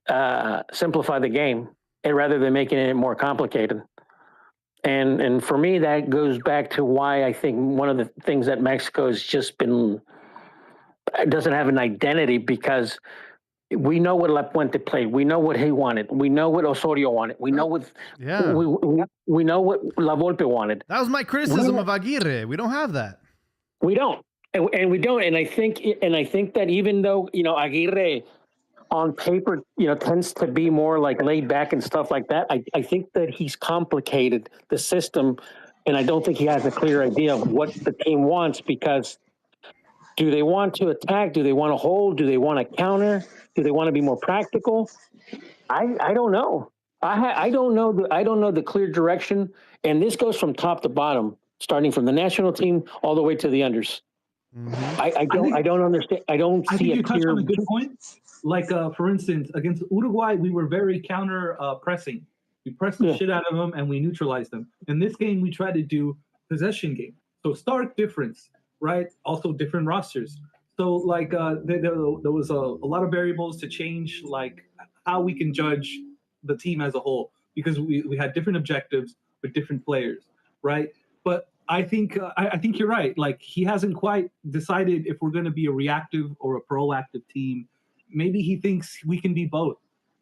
the game, and rather than making it more complicated. And for me, that goes back to why I think one of the things that Mexico has just doesn't have an identity, because we know what La Puente played. We know what he wanted. We know what Osorio wanted. We know what we know what La Volpe wanted. That was my criticism of Aguirre. We don't have that. We don't. And we don't. And I think that even though, Aguirre on paper, tends to be more like laid back and stuff like that, I think that he's complicated the system, and I don't think he has a clear idea of what the team wants, because do they want to attack? Do they want to hold? Do they want to counter? Do they want to be more practical? I don't know. I don't know the clear direction, and this goes from top to bottom, starting from the national team all the way to the unders. Mm-hmm. I don't understand. I don't see a clear. I think you touched on a good point. Like, for instance, against Uruguay, we were very counter pressing. We pressed the shit out of them and we neutralized them. In this game, we tried to do possession game. So stark difference, right? Also different rosters. So like there was a lot of variables to change, like how we can judge the team as a whole, because we had different objectives with different players, right? But I think you're right. Like, he hasn't quite decided if we're going to be a reactive or a proactive team. Maybe he thinks we can be both,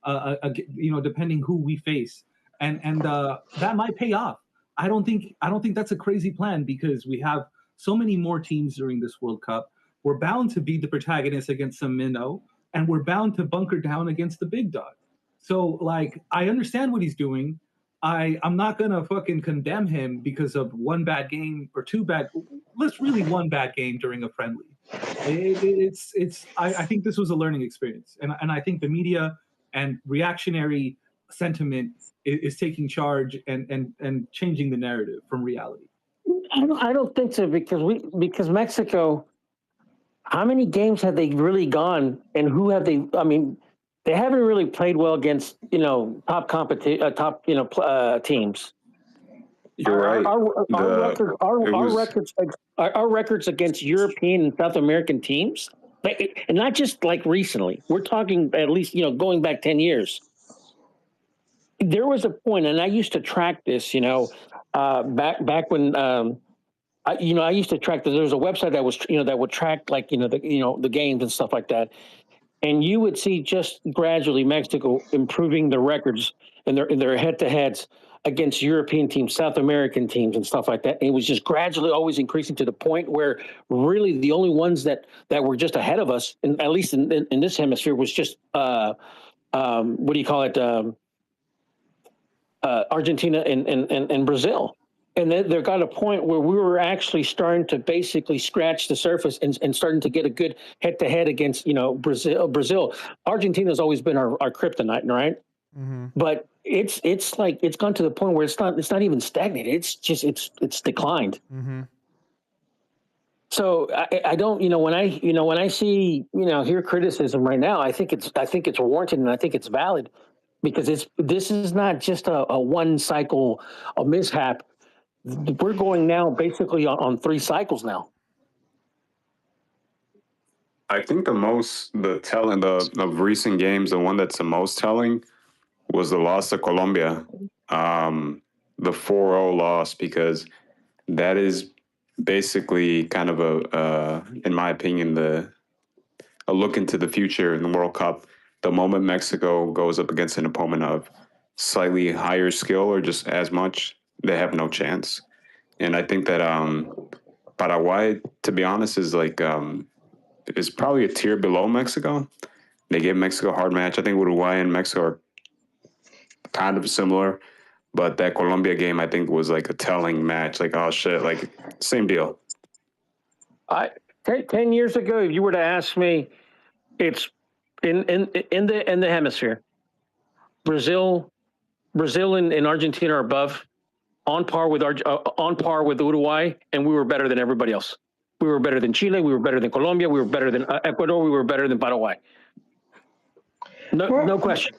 depending who we face, and that might pay off. I don't think that's a crazy plan, because we have so many more teams during this World Cup. We're bound to be the protagonist against some minnow, and we're bound to bunker down against the big dog. So, like, I understand what he's doing. I'm not gonna fucking condemn him because of one bad game or one bad game during a friendly. I think this was a learning experience, and I think the media and reactionary sentiment is taking charge and changing the narrative from reality. I don't think so because Mexico. How many games have they really gone, and who have they? I mean, they haven't really played well against top teams. You're right. Our records against European and South American teams, and not just like recently. We're talking at least going back 10 years. There was a point, and I used to track this. Back when. I used to track. There was a website that was that would track the games and stuff like that, and you would see just gradually Mexico improving the records in their head-to-heads against European teams, South American teams, and stuff like that. And it was just gradually always increasing to the point where really the only ones that were just ahead of us, and at least in this hemisphere, was just what do you call it? Argentina and Brazil. And then there got a point where we were actually starting to basically scratch the surface and starting to get a good head-to-head against, Brazil. Argentina's always been our kryptonite, right? Mm-hmm. But it's gone to the point where it's not even stagnated. It's declined. Mm-hmm. So I don't, when I see, hear criticism right now, I think it's warranted and I think it's valid, because this is not just a one cycle, a mishap. We're going now basically on 3 cycles now. I think the telling of recent games, the one that's the most telling was the loss to Colombia, the 4-0 loss, because that is basically kind of in my opinion, a look into the future in the World Cup. The moment Mexico goes up against an opponent of slightly higher skill or just as much, they have no chance. And I think that Paraguay, to be honest, is is probably a tier below Mexico. They gave Mexico a hard match. I think Uruguay and Mexico are kind of similar, but that Colombia game, I think, was like a telling match. Like, oh shit, like same deal. 10 years ago, if you were to ask me, it's in the hemisphere, Brazil and Argentina are above. On par with Uruguay, and we were better than everybody else. We were better than Chile. We were better than Colombia. We were better than Ecuador. We were better than Paraguay. No question.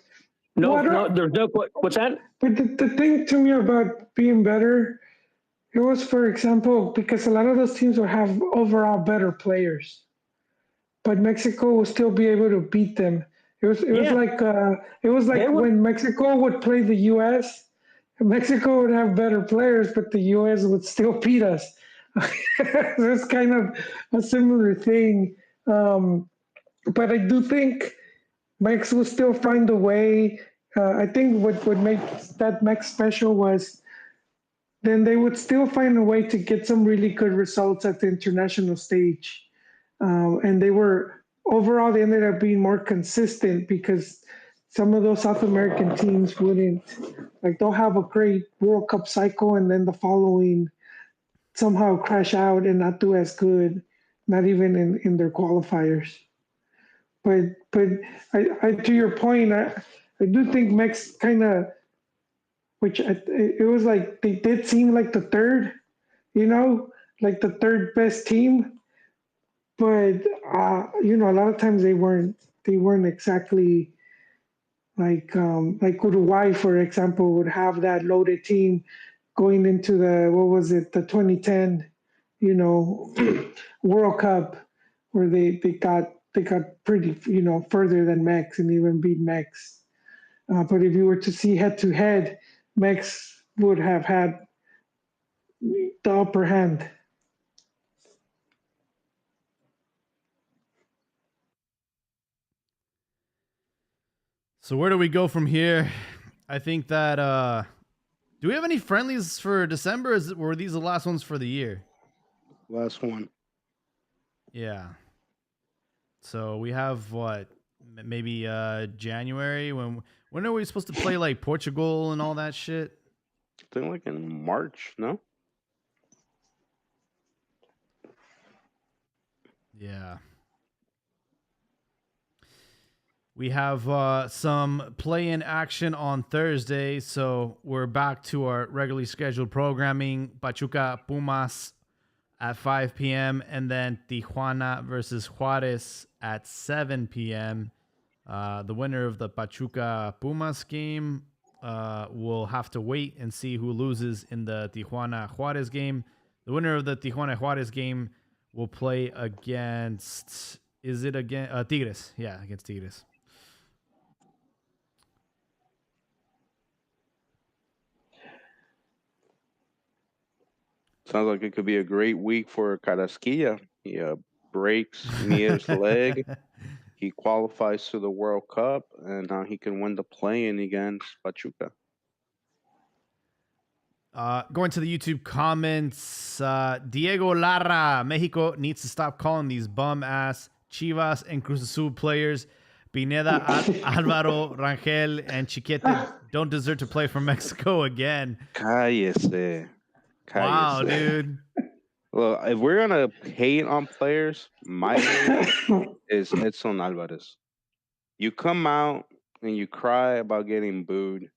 There's no. What's that? But the thing to me about being better, it was, for example, because a lot of those teams will have overall better players, but Mexico will still be able to beat them. It was like when Mexico would play the U.S. Mexico would have better players, but the U.S. would still beat us. It's kind of a similar thing. But I do think Mex will still find a way. I think what makes that Mex special was then they would still find a way to get some really good results at the international stage. And they ended up being more consistent, because some of those South American teams wouldn't, they'll have a great World Cup cycle and then the following somehow crash out and not do as good, not even in their qualifiers. But I to your point, I do think Mex kind of, it was like they did seem like the third, like the third best team. But a lot of times they weren't exactly. Like Uruguay, for example, would have that loaded team going into the 2010, World Cup, where they got pretty, further than Mex and even beat Mex. But if you were to see head to head, Mex would have had the upper hand. So where do we go from here? I think that do we have any friendlies for December? Were these the last ones for the year? Last one. Yeah. So we have what? Maybe January. When are we supposed to play like Portugal and all that shit? I think like in March, no? Yeah. We have some play-in action on Thursday, so we're back to our regularly scheduled programming. Pachuca Pumas at 5 p.m. and then Tijuana versus Juarez at 7 p.m. The winner of the Pachuca Pumas game will have to wait and see who loses in the Tijuana Juarez game. The winner of the Tijuana Juarez game will play against, is it again Tigres? Yeah, against Tigres. Sounds like it could be a great week for Carrasquilla. He breaks Mier's leg. He qualifies to the World Cup, and now he can win the play-in against Pachuca. Going to the YouTube comments, Diego Lara, Mexico needs to stop calling these bum-ass Chivas and Cruz Azul players. Pineda, Alvaro, Rangel, and Chiquete don't deserve to play for Mexico again. Cállese. Wow, dude. Well, if we're going to hate on players, my hate is Edson Alvarez. You come out and you cry about getting booed.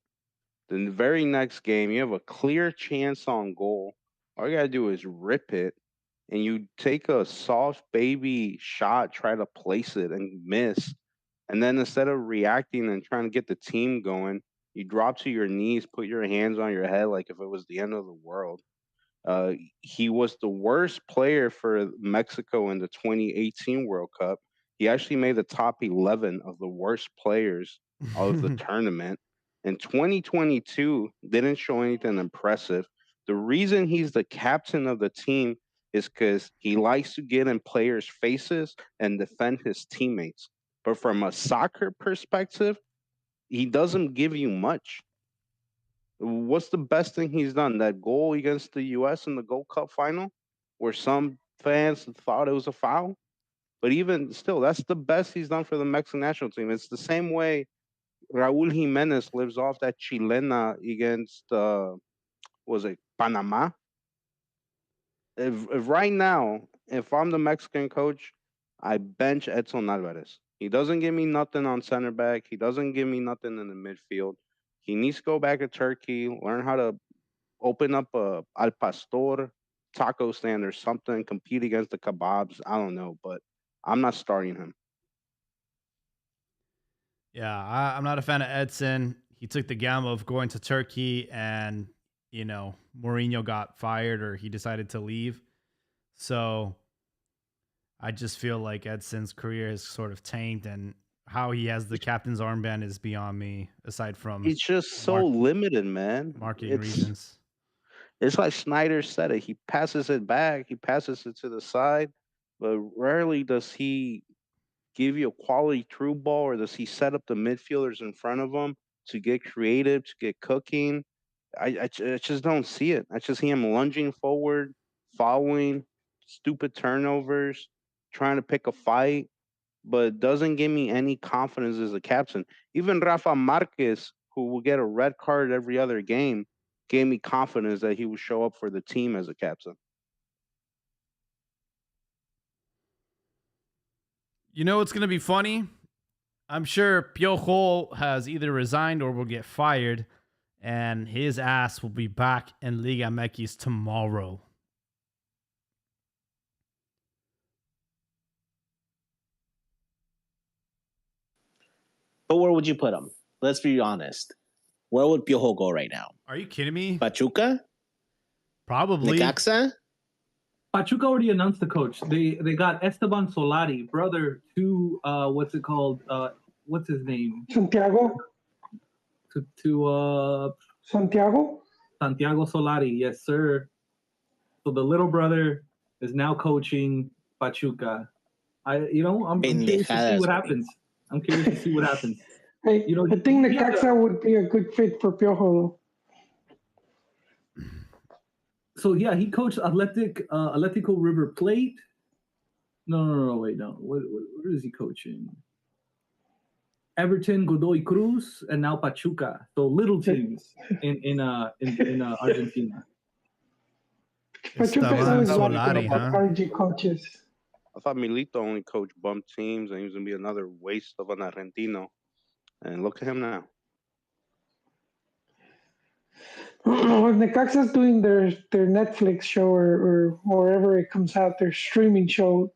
Then the very next game, you have a clear chance on goal. All you got to do is rip it, and you take a soft baby shot, try to place it, and miss. And then instead of reacting and trying to get the team going, you drop to your knees, put your hands on your head like if it was the end of the world. He was the worst player for Mexico in the 2018 World Cup. He actually made the top 11 of the worst players of the tournament. In 2022, didn't show anything impressive. The reason he's the captain of the team is because he likes to get in players' faces and defend his teammates. But from a soccer perspective, he doesn't give you much. What's the best thing he's done? That goal against the U.S. in the Gold Cup final, where some fans thought it was a foul. But even still, that's the best he's done for the Mexican national team. It's the same way Raúl Jimenez lives off that chilena against, was it Panama? If right now, if I'm the Mexican coach, I bench Edson Alvarez. He doesn't give me nothing on center back. He doesn't give me nothing in the midfield. He needs to go back to Turkey, learn how to open up a Al Pastor taco stand or something, compete against the kebabs. I don't know, but I'm not starting him. Yeah, I'm not a fan of Edson. He took the gamble of going to Turkey and, Mourinho got fired or he decided to leave. So I just feel like Edson's career is sort of tanked, and how he has the captain's armband is beyond me, aside from He's just so limited, man. Marketing reasons. It's like Snyder said it. He passes it back. He passes it to the side, but rarely does he give you a quality through ball, or does he set up the midfielders in front of him to get creative, to get cooking. I just don't see it. I just see him lunging forward, following, stupid turnovers, trying to pick a fight, but doesn't give me any confidence as a captain. Even Rafa Marquez, who will get a red card every other game, gave me confidence that he would show up for the team as a captain. You know what's going to be funny? I'm sure Piojo has either resigned or will get fired, and his ass will be back in Liga MX tomorrow. But where would you put him? Let's be honest. Where would Piojo go right now? Are you kidding me? Pachuca? Probably. Necaxa? Pachuca already announced the coach. They got Esteban Solari, brother to what's it called? What's his name? Santiago. To Santiago. Santiago Solari, yes sir. So the little brother is now coaching Pachuca. I'm curious to see what happens. Hey, I think Necaxa would be a good fit for Piojo. So yeah, he coached Atletico River Plate. No, wait, no. Where is he coaching? Everton, Godoy Cruz, and now Pachuca. So little teams in Argentina. Pachuca is always Solari, huh? RG coaches. I thought Milito only coached bum teams and he was gonna be another waste of an Argentino. And look at him now. When Necaxa's doing their Netflix show or wherever it comes out, their streaming show,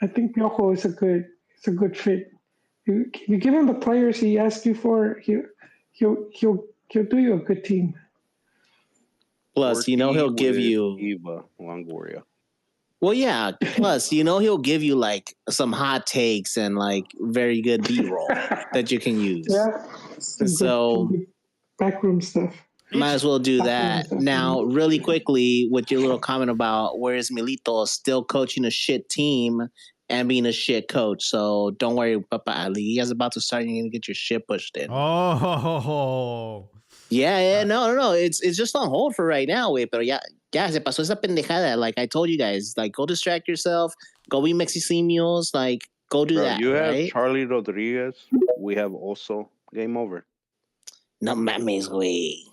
I think Piojo is a good fit. You give him the players he asks you for, he'll do you a good team. Plus, he'll give you Eva Longoria. Well, yeah. Plus, he'll give you like some hot takes and like very good B-roll that you can use. Yeah. So good backroom stuff. Might as well do that. Now, really quickly, with your little comment about where is Milito still coaching a shit team and being a shit coach. So don't worry, Papa Ali. He is about to start. You're going to get your shit pushed in. Oh. Yeah. No. It's just on hold for right now, güey. Pero ya se pasó esa pendejada. Like I told you guys, like go distract yourself. Go be Mexicimios. Like go do that. You have right? Charlie Rodriguez. We have also game over. No mames, güey.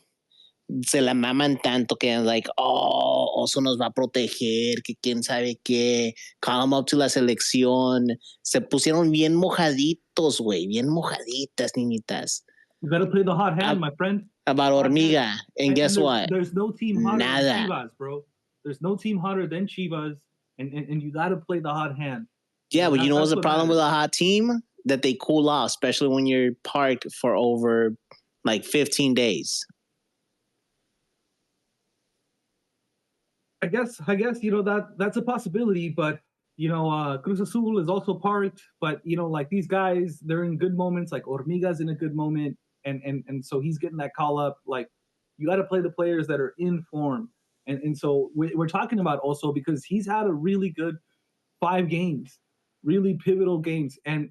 Se la maman tanto que like, Oso nos va a proteger, que quién sabe qué. Call him up to la selección. Se pusieron bien mojaditos, güey. Bien mojaditas, niñitas. You got to play the hot hand, my friend. About Hormiga. And guess what? There's no team hotter than Chivas, bro. There's no team hotter than Chivas. And you got to play the hot hand. Yeah, but you know what's the problem with a hot team? That they cool off, especially when you're parked for over like 15 days. I guess that's a possibility, but Cruz Azul is also parked. But like these guys, they're in good moments. Like Hormiga's in a good moment, and so he's getting that call up. Like you got to play the players that are in form, and so we're talking about also because he's had a really good 5 games, really pivotal games, and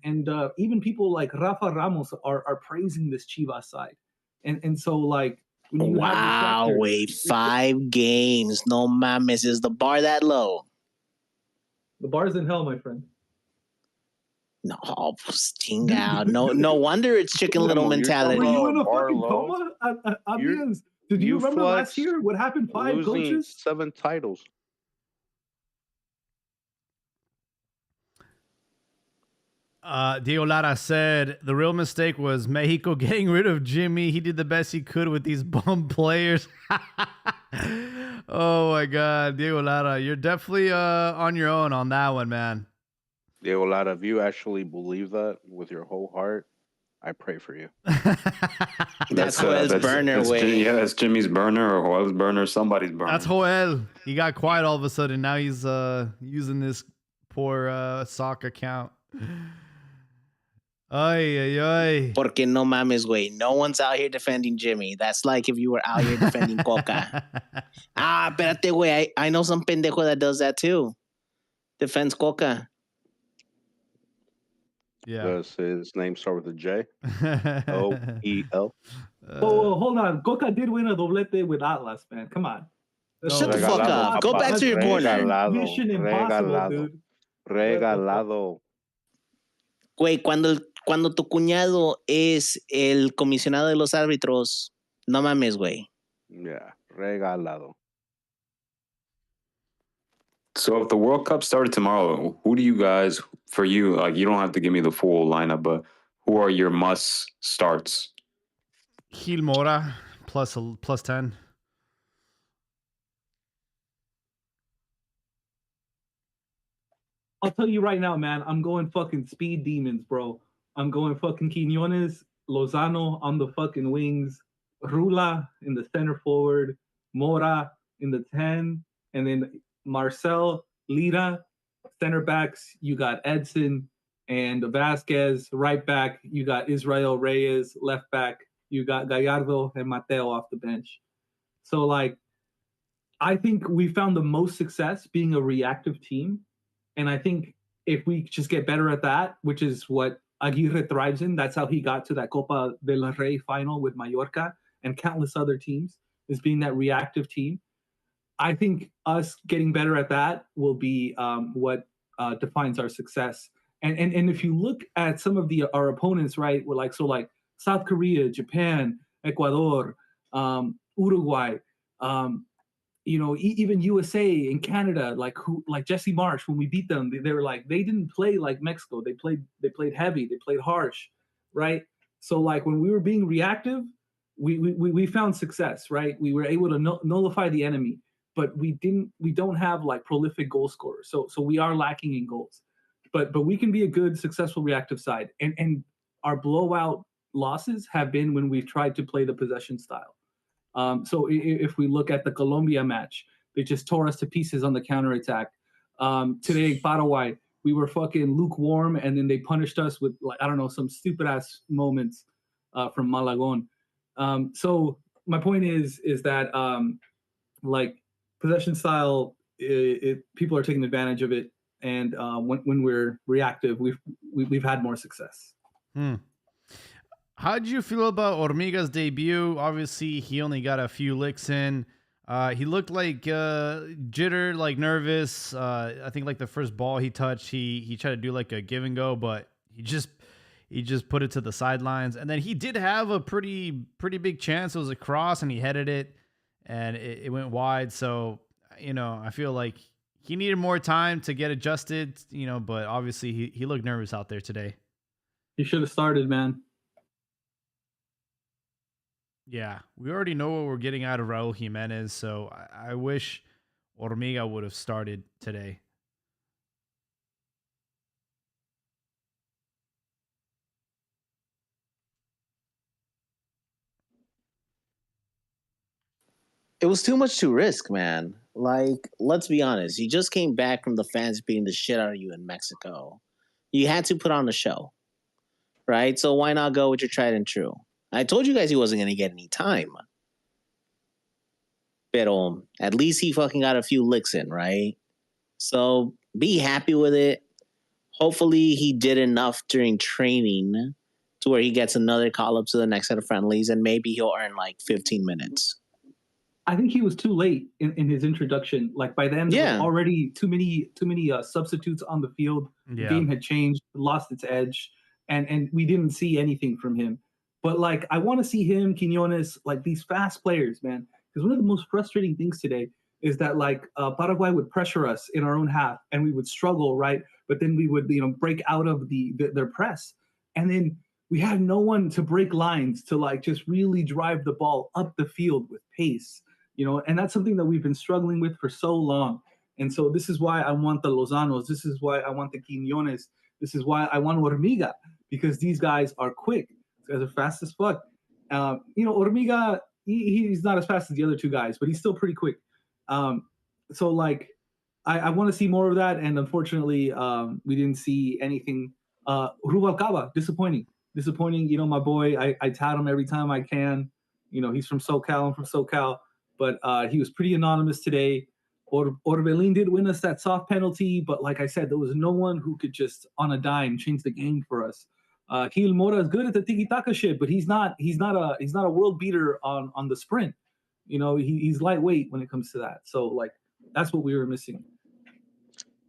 even people like Rafa Ramos are praising this Chivas side, and so like. Wow, wait, 5 games. No mames. Is the bar that low? The bar's in hell, my friend. No, chinga. No wonder it's Chicken Little mentality. Were you in a fucking coma? Did you remember last year? What happened? 5 coaches? 7 titles. Diego Lara said the real mistake was Mexico getting rid of Jimmy. He did the best he could with these bum players. Oh my God, Diego Lara, you're definitely on your own on that one, man. Diego Lara, if you actually believe that with your whole heart, I pray for you. That's Joel's burner way. Yeah, that's Jimmy's burner or Joel's burner, somebody's burner. That's Joel. He got quiet all of a sudden. Now he's using this poor sock account. Ay. Porque no mames, güey. No one's out here defending Jimmy. That's like if you were out here defending Coca. Espérate, güey. I know some pendejo that does that too. Defends Coca. Yeah. Does his name start with a J? O-E-L? Hold on. Coca did win a doblete with Atlas, man. Come on. Shut the fuck up. Go back to your corner. Mission impossible, dude. Regalado. Güey, cuando tu cuñado es el comisionado de los árbitros, no mames, güey. Yeah, regalado. So if the World Cup started tomorrow, who do you guys, for you, like you don't have to give me the full lineup, but who are your must starts? Gil Mora plus 10. I'll tell you right now, man, I'm going fucking speed demons, bro. I'm going fucking Quiñones, Lozano on the fucking wings, Rula in the center forward, Mora in the 10, and then Marcel, Lira, center backs. You got Edson and Vasquez, right back. You got Israel Reyes, left back. You got Gallardo and Mateo off the bench. So, like, I think we found the most success being a reactive team. And I think if we just get better at that, which is what Aguirre thrives in, that's how he got to that Copa del Rey final with Mallorca and countless other teams, is being that reactive team. I think us getting better at that will be what defines our success. And if you look at some of our opponents, right, we're like South Korea, Japan, Ecuador, Uruguay, even USA and Canada, like Jesse Marsh, when we beat them, they were like, they didn't play like Mexico. They played heavy, they played harsh, right? So like when we were being reactive, we found success, right? We were able to nullify the enemy, but we don't have like prolific goal scorers. So we are lacking in goals, but we can be a good, successful reactive side. And our blowout losses have been when we've tried to play the possession style. So if we look at the Colombia match, they just tore us to pieces on the counterattack. Today, Paraguay, we were fucking lukewarm, and then they punished us with, like, I don't know, some stupid ass moments from Malagon. So my point is that like possession style, people are taking advantage of it, and when we're reactive, we've had more success. How did you feel about Hormiga's debut? Obviously, he only got a few licks in. He looked like jitter, like nervous. I think like the first ball he touched, he tried to do like a give and go, but he just put it to the sidelines. And then he did have a pretty big chance. It was a cross, and he headed it, and it went wide. So I feel like he needed more time to get adjusted. But obviously he looked nervous out there today. He should have started, man. Yeah, we already know what we're getting out of Raul Jimenez, so I wish Hormiga would have started today. It was too much to risk, man. Like, let's be honest. You just came back from the fans beating the shit out of you in Mexico. You had to put on a show, right? So why not go with your tried and true? I told you guys he wasn't going to get any time. Pero at least he fucking got a few licks in, right? So be happy with it. Hopefully he did enough during training to where he gets another call up to the next set of friendlies, and maybe he'll earn like 15 minutes. I think he was too late in his introduction. Like by then, there were already too many substitutes on the field. The game had changed, lost its edge, and we didn't see anything from him. But like, I want to see him, Quinones, like these fast players, man. Because one of the most frustrating things today is that like Paraguay would pressure us in our own half, and we would struggle, right? But then we would break out of their press, and then we had no one to break lines to like just really drive the ball up the field with pace. And that's something that we've been struggling with for so long. And so this is why I want the Lozanos. This is why I want the Quinones. This is why I want Hormiga, because these guys are quick. These guys are fast as fuck. Hormiga, he's not as fast as the other two guys, but he's still pretty quick. So like, I want to see more of that. And unfortunately, we didn't see anything. Rubalcaba, disappointing. My boy, I tout him every time I can. He's from SoCal. I'm from SoCal. But he was pretty anonymous today. Orbelin did win us that soft penalty, but like I said, there was no one who could just on a dime change the game for us. Gil Mora is good at the tiki-taka shit, but he's not a world beater on the sprint. He's lightweight when it comes to that. So like that's what we were missing.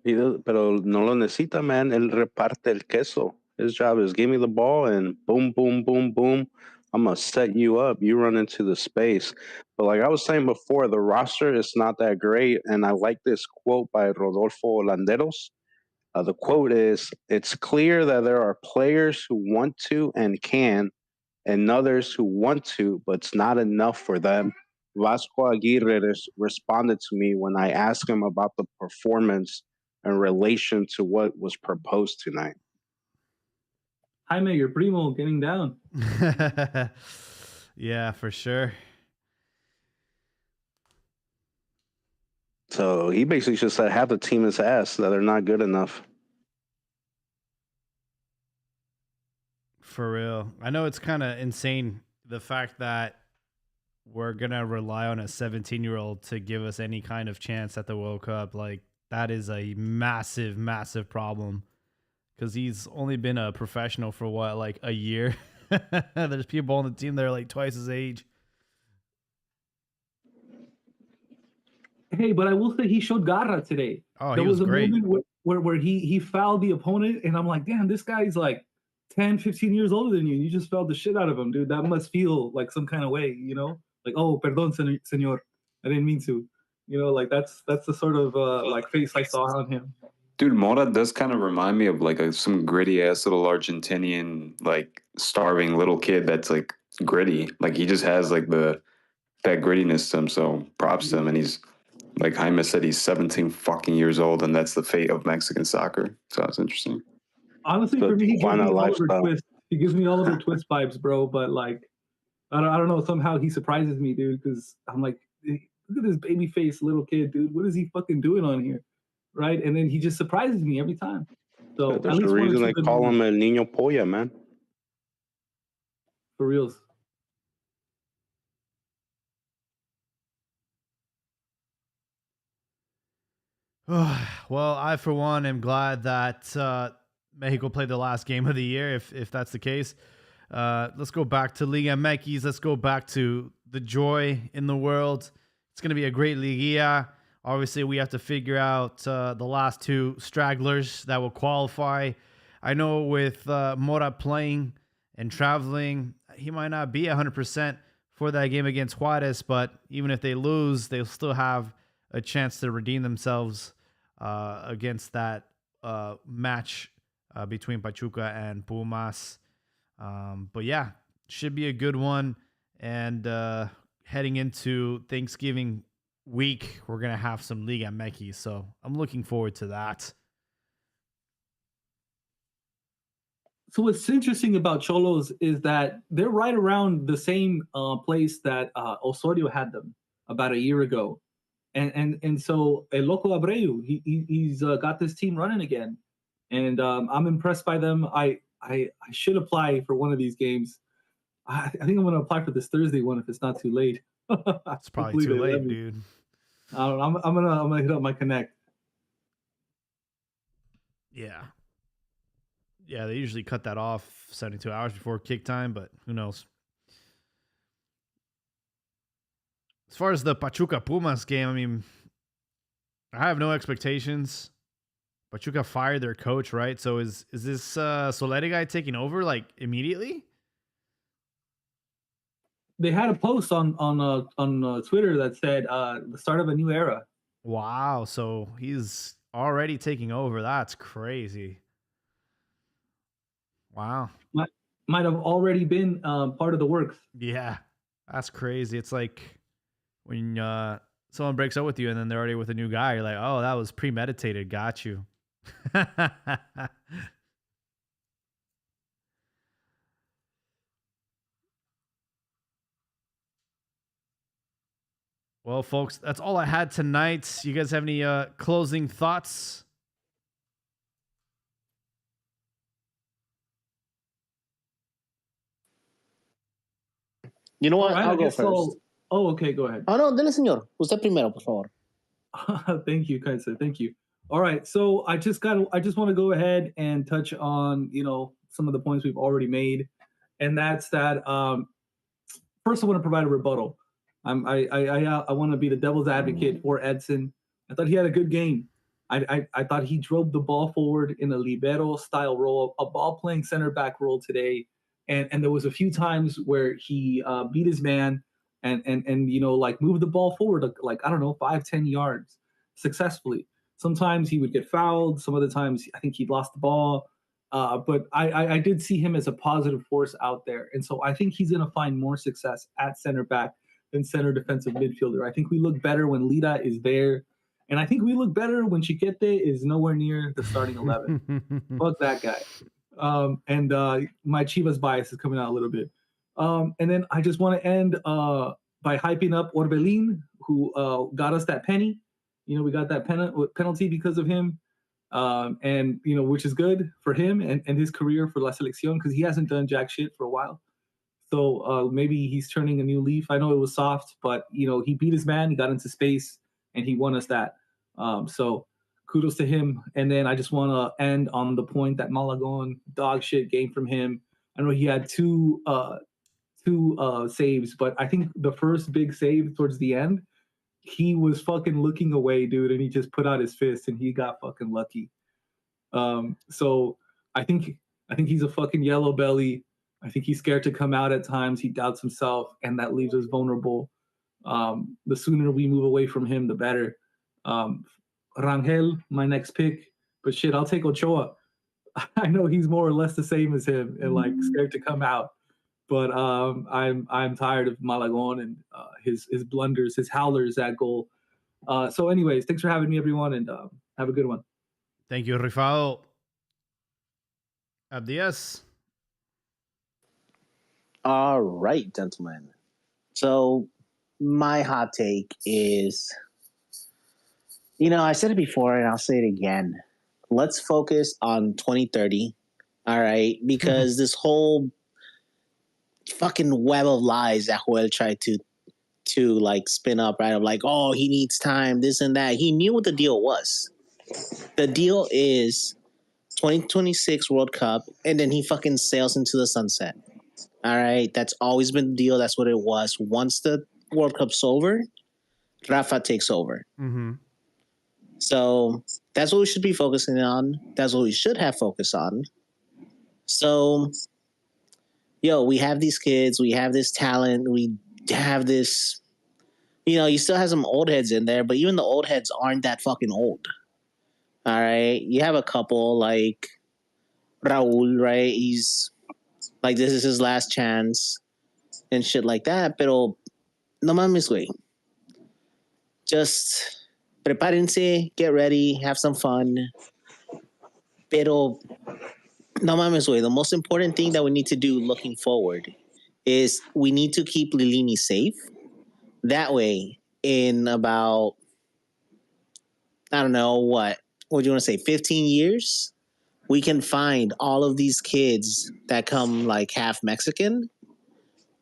Pero no lo necesita, man. Él reparte el queso. His job is give me the ball and boom, boom, boom, boom. I'm going to set you up. You run into the space. But like I was saying before, the roster is not that great. And I like this quote by Rodolfo Landeros. The quote is, "It's clear that there are players who want to and can, and others who want to, but it's not enough for them." Vasco Aguirre responded to me when I asked him about the performance in relation to what was proposed tonight. Jaime, your primo getting down. Yeah, for sure. So he basically just said half the team is ass, that they're not good enough. For real. I know it's kind of insane, the fact that we're going to rely on a 17-year-old to give us any kind of chance at the World Cup. Like, that is a massive, massive problem. Because he's only been a professional for what, like a year? There's people on the team that are like twice his age. Hey, but I will say he showed garra today. Oh, there he was a great. moment where he fouled the opponent, and I'm like, damn, this guy's like 10, 15 years older than you. You just fouled the shit out of him, dude. That must feel like some kind of way, Like, oh, perdón, señor. I didn't mean to. You know, like that's the sort of like face I saw on him. Dude, Mora does kind of remind me of like some gritty ass little Argentinian, like starving little kid that's like gritty. Like he just has like that grittiness to him. So props to him. And he's like Jaime said, he's 17 fucking years old, and that's the fate of Mexican soccer. So that's interesting. Honestly, The for me, he gives me Tijuana Oliver lifestyle. Twist. He gives me Oliver Twist vibes, bro. But like, I don't know. Somehow he surprises me, dude. Because I'm like, look at this baby face little kid, dude. What is he fucking doing on here, right? And then he just surprises me every time. So at There's a least one or reason two they good call movies, him El Niño Polla, man. for reals. Well, I for one am glad that Mexico played the last game of the year. If that's the case, let's go back to Liga MX. Let's go back to the joy in the world. It's going to be a great Liguilla. Obviously, we have to figure out the last two stragglers that will qualify. I know with Mora playing and traveling, he might not be 100% for that game against Juarez, but even if they lose, they'll still have a chance to redeem themselves against that match between Pachuca and Pumas. But yeah, should be a good one. And heading into Thanksgiving week, we're going to have some Liga MX. So I'm looking forward to that. So what's interesting about Cholos is that they're right around the same place that Osorio had them about a year ago. And so El Loco Abreu, he's got this team running again. And I'm impressed by them. I should apply for one of these games. I think I'm going to apply for this Thursday one if it's not too late. It's probably too late, dude. I'm gonna hit up my Connect. Yeah. Yeah, they usually cut that off 72 hours before kick time, but who knows? As far as the Pachuca Pumas game, I mean, I have no expectations. Pachuca fired their coach, right? So is this Soleri guy taking over like immediately? They had a post on Twitter that said the start of a new era. Wow, so he's already taking over. That's crazy. Wow. Might have already been part of the works. Yeah, that's crazy. It's like when someone breaks up with you and then they're already with a new guy. You're like, oh, that was premeditated. Got you. Well, folks, that's all I had tonight. You guys have any closing thoughts? You know what? All right, I'll I go guess first. Oh, okay, go ahead. Oh, no, dele, señor. Usted primero, por favor. Thank you, Kaisa. Thank you. All right, so I just want to go ahead and touch on some of the points we've already made, and that's that. First, I want to provide a rebuttal. I want to be the devil's advocate for Edson. I thought he had a good game. I thought he drove the ball forward in a libero style role, a ball playing center back role today, and there was a few times where he beat his man and like moved the ball forward like I don't know 5-10 yards successfully. Sometimes he would get fouled. Some other times I think he'd lost the ball. But I did see him as a positive force out there, and so I think he's going to find more success at center back than center defensive midfielder. I think we look better when Lida is there. And I think we look better when Chiquete is nowhere near the starting 11. Fuck that guy. And my Chivas bias is coming out a little bit. And then I just want to end by hyping up Orbelin, who got us that penny. We got that penalty because of him. And, which is good for him and his career for La Selección because he hasn't done jack shit for a while. So maybe he's turning a new leaf. I know it was soft, but, he beat his man. He got into space. And he won us that. So kudos to him. And then I just want to end on the point that Malagon, dog shit game from him. I know he had two saves, but I think the first big save towards the end, he was fucking looking away, dude, and he just put out his fist and he got fucking lucky. So I think he's a fucking yellow belly. I think he's scared to come out at times. He doubts himself, and that leaves us vulnerable. The sooner we move away from him, the better. Rangel, my next pick, but shit, I'll take Ochoa. I know he's more or less the same as him and like scared to come out, but I'm tired of Malagon and his blunders, his howlers at goal. So, anyways, thanks for having me, everyone, and have a good one. Thank you, Rifado. Abdias. All right, gentlemen. So my hot take is, I said it before and I'll say it again. Let's focus on 2030. All right. Because this whole fucking web of lies that Joel tried to like spin up, right? Of like, oh, he needs time, this and that. He knew what the deal was. The deal is 2026 World Cup, and then he fucking sails into the sunset. All right. That's always been the deal. That's what it was. Once the World Cup's over, Rafa takes over. Mm-hmm. So that's what we should be focusing on. That's what we should have focused on. So, we have these kids. We have this talent. We have this, you still have some old heads in there, but even the old heads aren't that fucking old. All right. You have a couple like Raul, right? He's like, this is his last chance and shit like that. Pero no mames, güey. Just prepárense, get ready, have some fun. Pero no mames, güey. The most important thing that we need to do looking forward is we need to keep Lilini safe. That way, in about, I don't know, what do you want to say, 15 years, we can find all of these kids that come like half Mexican,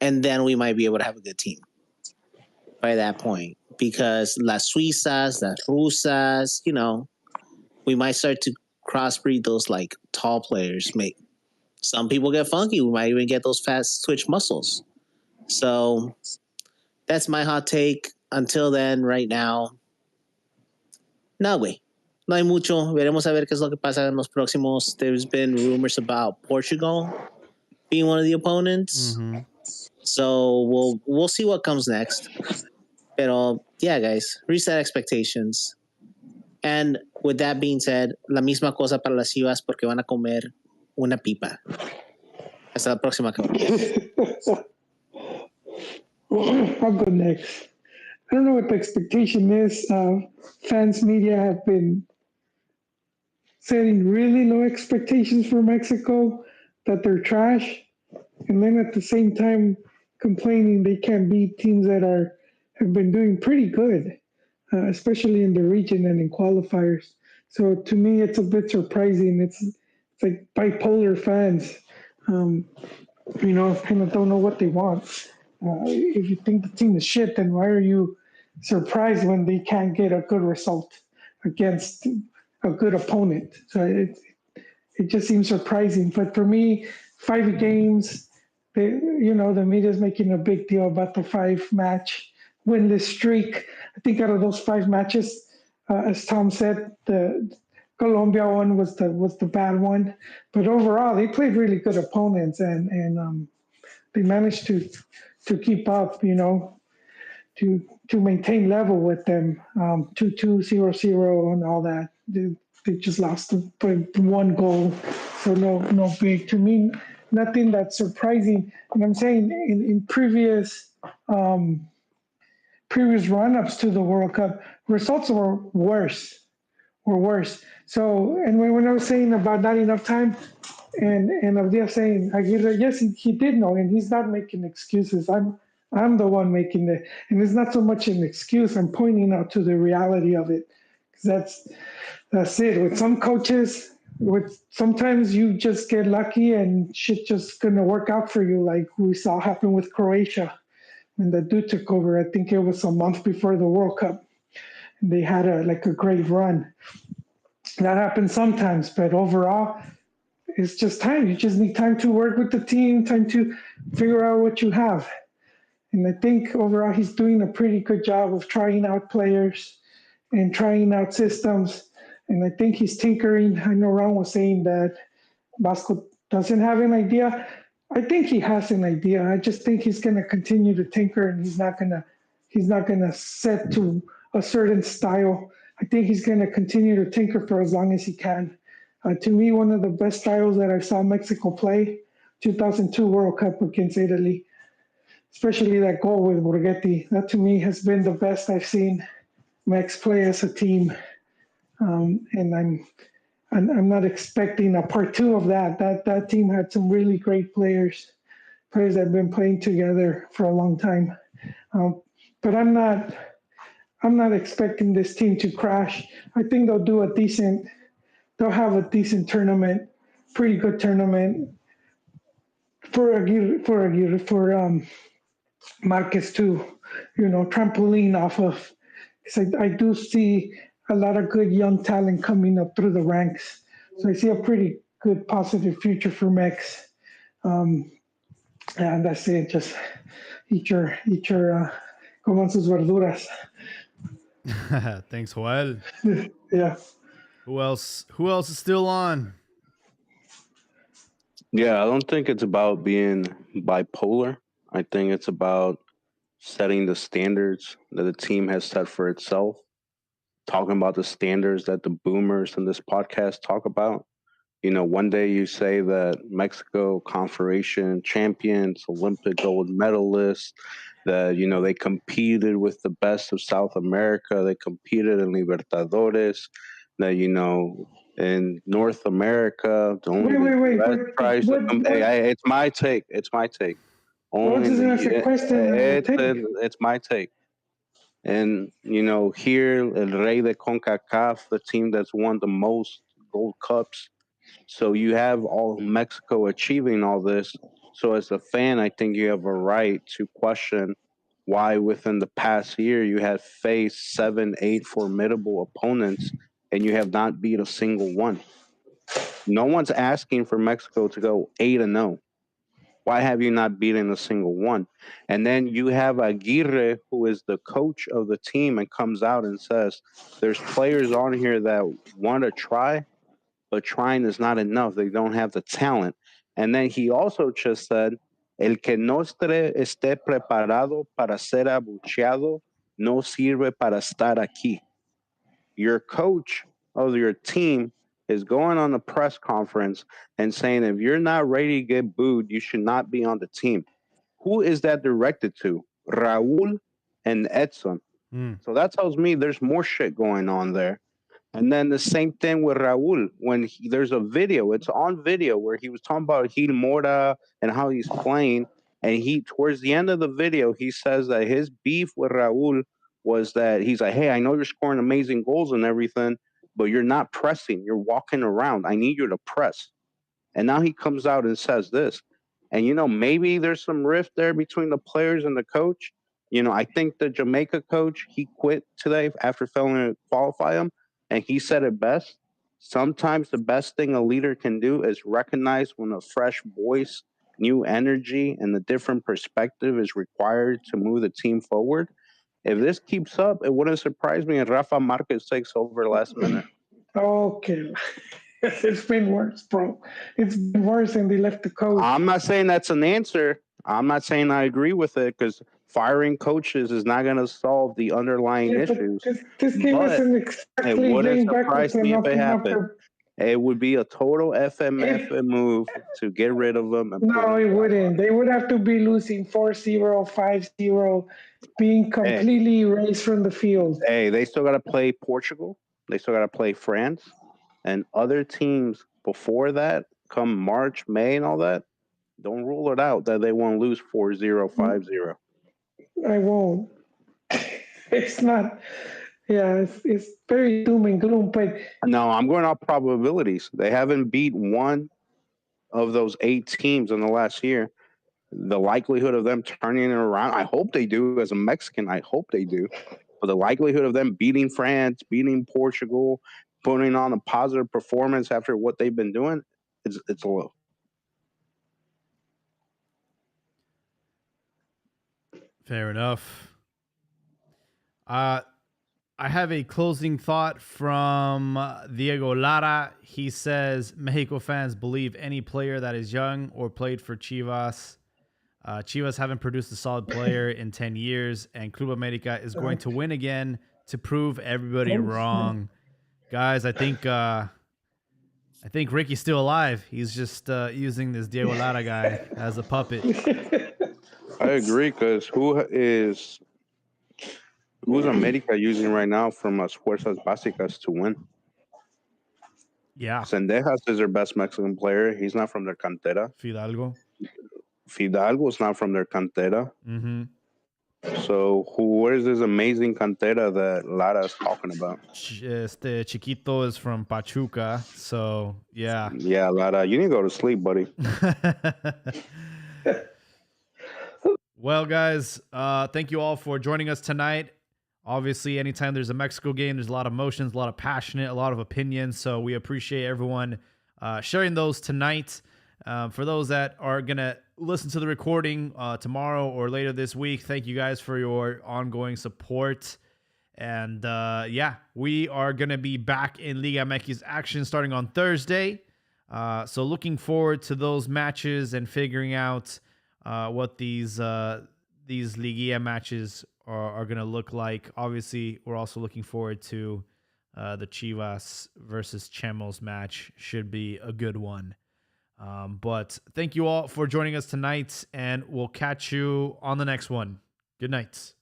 and then we might be able to have a good team by that point. Because las Suizas, las Rusas, we might start to crossbreed those like tall players. Some people get funky. We might even get those fast twitch muscles. So that's my hot take. Until then, right now, no, güey. No hay mucho. Veremos a ver qué es lo que pasa en los próximos. There's been rumors about Portugal being one of the opponents. Mm-hmm. So we'll see what comes next. Pero yeah, guys, reset expectations. And with that being said, la misma cosa para las Chivas porque van a comer una pipa. Hasta la próxima. I'll go next. I don't know what the expectation is. Fans, media have been setting really low expectations for Mexico, that they're trash, and then at the same time complaining they can't beat teams that have been doing pretty good, especially in the region and in qualifiers. So to me, it's a bit surprising. It's like bipolar fans, kind of don't know what they want. If you think the team is shit, then why are you surprised when they can't get a good result against a good opponent? So it just seems surprising. But for me, 5 games, the media's making a big deal about the 5-match winless streak. I think out of those 5 matches, as Tom said, the Colombia one was the bad one. But overall, they played really good opponents, and they managed to keep up, to maintain level with them, 2-2, 0-0, and all that. They just lost by 1 goal, so no big. To me, nothing that's surprising. And I'm saying in previous run-ups to the World Cup, results were worse. So, and when I was saying about not enough time, and Abdias saying, Aguirre, yes, he did know, and he's not making excuses. I'm the one making it, and it's not so much an excuse. I'm pointing out to the reality of it, because that's it. With some coaches, sometimes you just get lucky and shit just gonna work out for you, like we saw happen with Croatia when the dude took over. I think it was a month before the World Cup, and they had a great run. That happens sometimes, but overall, it's just time. You just need time to work with the team, time to figure out what you have. And I think overall he's doing a pretty good job of trying out players and trying out systems. And I think he's tinkering. I know Ron was saying that Vasco doesn't have an idea. I think he has an idea. I just think he's going to continue to tinker, and he's not going He's not going to set to a certain style. I think he's going to continue to tinker for as long as he can. To me, one of the best styles that I saw Mexico play, 2002 World Cup against Italy, especially that goal with Borghetti. That to me has been the best I've seen Mex play as a team. And I'm not expecting a part two of that. That team had some really great players that have been playing together for a long time. But I'm not expecting this team to crash. I think they'll have a decent tournament, pretty good tournament for Marquez to, trampoline off of. Because I do see a lot of good young talent coming up through the ranks. So I see a pretty good positive future for Mex. And that's it. Just eat your coman sus verduras. Thanks, Joel. Yeah. Who else is still on? Yeah, I don't think it's about being bipolar. I think it's about setting the standards that the team has set for itself, talking about the standards that the boomers in this podcast talk about. One day you say that Mexico Confederation champions, Olympic gold medalists, that, they competed with the best of South America. They competed in Libertadores, that, in North America, the only Wait. best price. It's my take. It's my take. Only it's my take. And, here, El Rey de CONCACAF, the team that's won the most gold cups. So you have all Mexico achieving all this. So as a fan, I think you have a right to question why within the past year you have faced 7, 8 formidable opponents and you have not beat a single one. No one's asking for Mexico to go 8-0. Why have you not beaten a single one? And then you have Aguirre, who is the coach of the team, and comes out and says, there's players on here that want to try, but trying is not enough. They don't have the talent. And then he also just said, el que no esté preparado para ser abucheado no sirve para estar aquí. Your coach of your team is going on a press conference and saying, if you're not ready to get booed, you should not be on the team. Who is that directed to? Raul and Edson. So that tells me there's more shit going on there. And then the same thing with Raul. When there's a video, it's on video where he was talking about Gil Mora and how he's playing. And towards the end of the video, he says that his beef with Raul was that he's like, hey, I know you're scoring amazing goals and everything, but you're not pressing. You're walking around. I need you to press. And now he comes out and says this. And, maybe there's some rift there between the players and the coach. I think the Jamaica coach, he quit today after failing to qualify him. And he said it best. Sometimes the best thing a leader can do is recognize when a fresh voice, new energy, and a different perspective is required to move the team forward. If this keeps up, it wouldn't surprise me if Rafa Marquez takes over last minute. Okay. It's been worse, bro. It's been worse, and they left the coach. I'm not saying that's an answer. I'm not saying I agree with it, because firing coaches is not going to solve the underlying issues. This game isn't exactly it wouldn't getting surprise backwards me if enough it happened. It would be a total FMF move to get rid of them. No, it wouldn't. They would have to be losing 4-0, 5-0, being completely erased from the field. Hey, they still got to play Portugal. They still got to play France. And other teams before that, come March, May, and all that, don't rule it out that they won't lose 4-0, 5-0. I won't. It's not. Yeah, it's very doom and gloom. But no, I'm going off probabilities. They haven't beat one of those 8 teams in the last year. The likelihood of them turning it around, I hope they do. As a Mexican, I hope they do. But the likelihood of them beating France, beating Portugal, putting on a positive performance after what they've been doing, it's low. Fair enough. I have a closing thought from Diego Lara. He says, Mexico fans believe any player that is young or played for Chivas Chivas haven't produced a solid player in 10 years, and Club America is going to win again to prove everybody wrong. Guys, I think Ricky's still alive. He's just using this Diego Lara guy as a puppet. I agree, because who's America using right now from as Fuerzas Básicas to win? Yeah. Sendejas is their best Mexican player. He's not from their cantera. Fidalgo's not from their cantera. Mm-hmm. So where's this amazing cantera that Lara is talking about? Chiquito is from Pachuca, so yeah. Yeah, Lara, you need to go to sleep, buddy. Well, guys, thank you all for joining us tonight. Obviously, anytime there's a Mexico game, there's a lot of emotions, a lot of passionate, a lot of opinions. So we appreciate everyone sharing those tonight. For those that are going to listen to the recording tomorrow or later this week, thank you guys for your ongoing support. And yeah, we are going to be back in Liga MX action starting on Thursday. So looking forward to those matches and figuring out what these Liguilla matches are going to look like. Obviously, we're also looking forward to the Chivas versus Chemos match. Should be a good one. But thank you all for joining us tonight, and we'll catch you on the next one. Good night.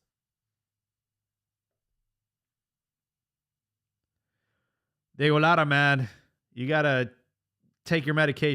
Diego Lara, man, you got to take your medication.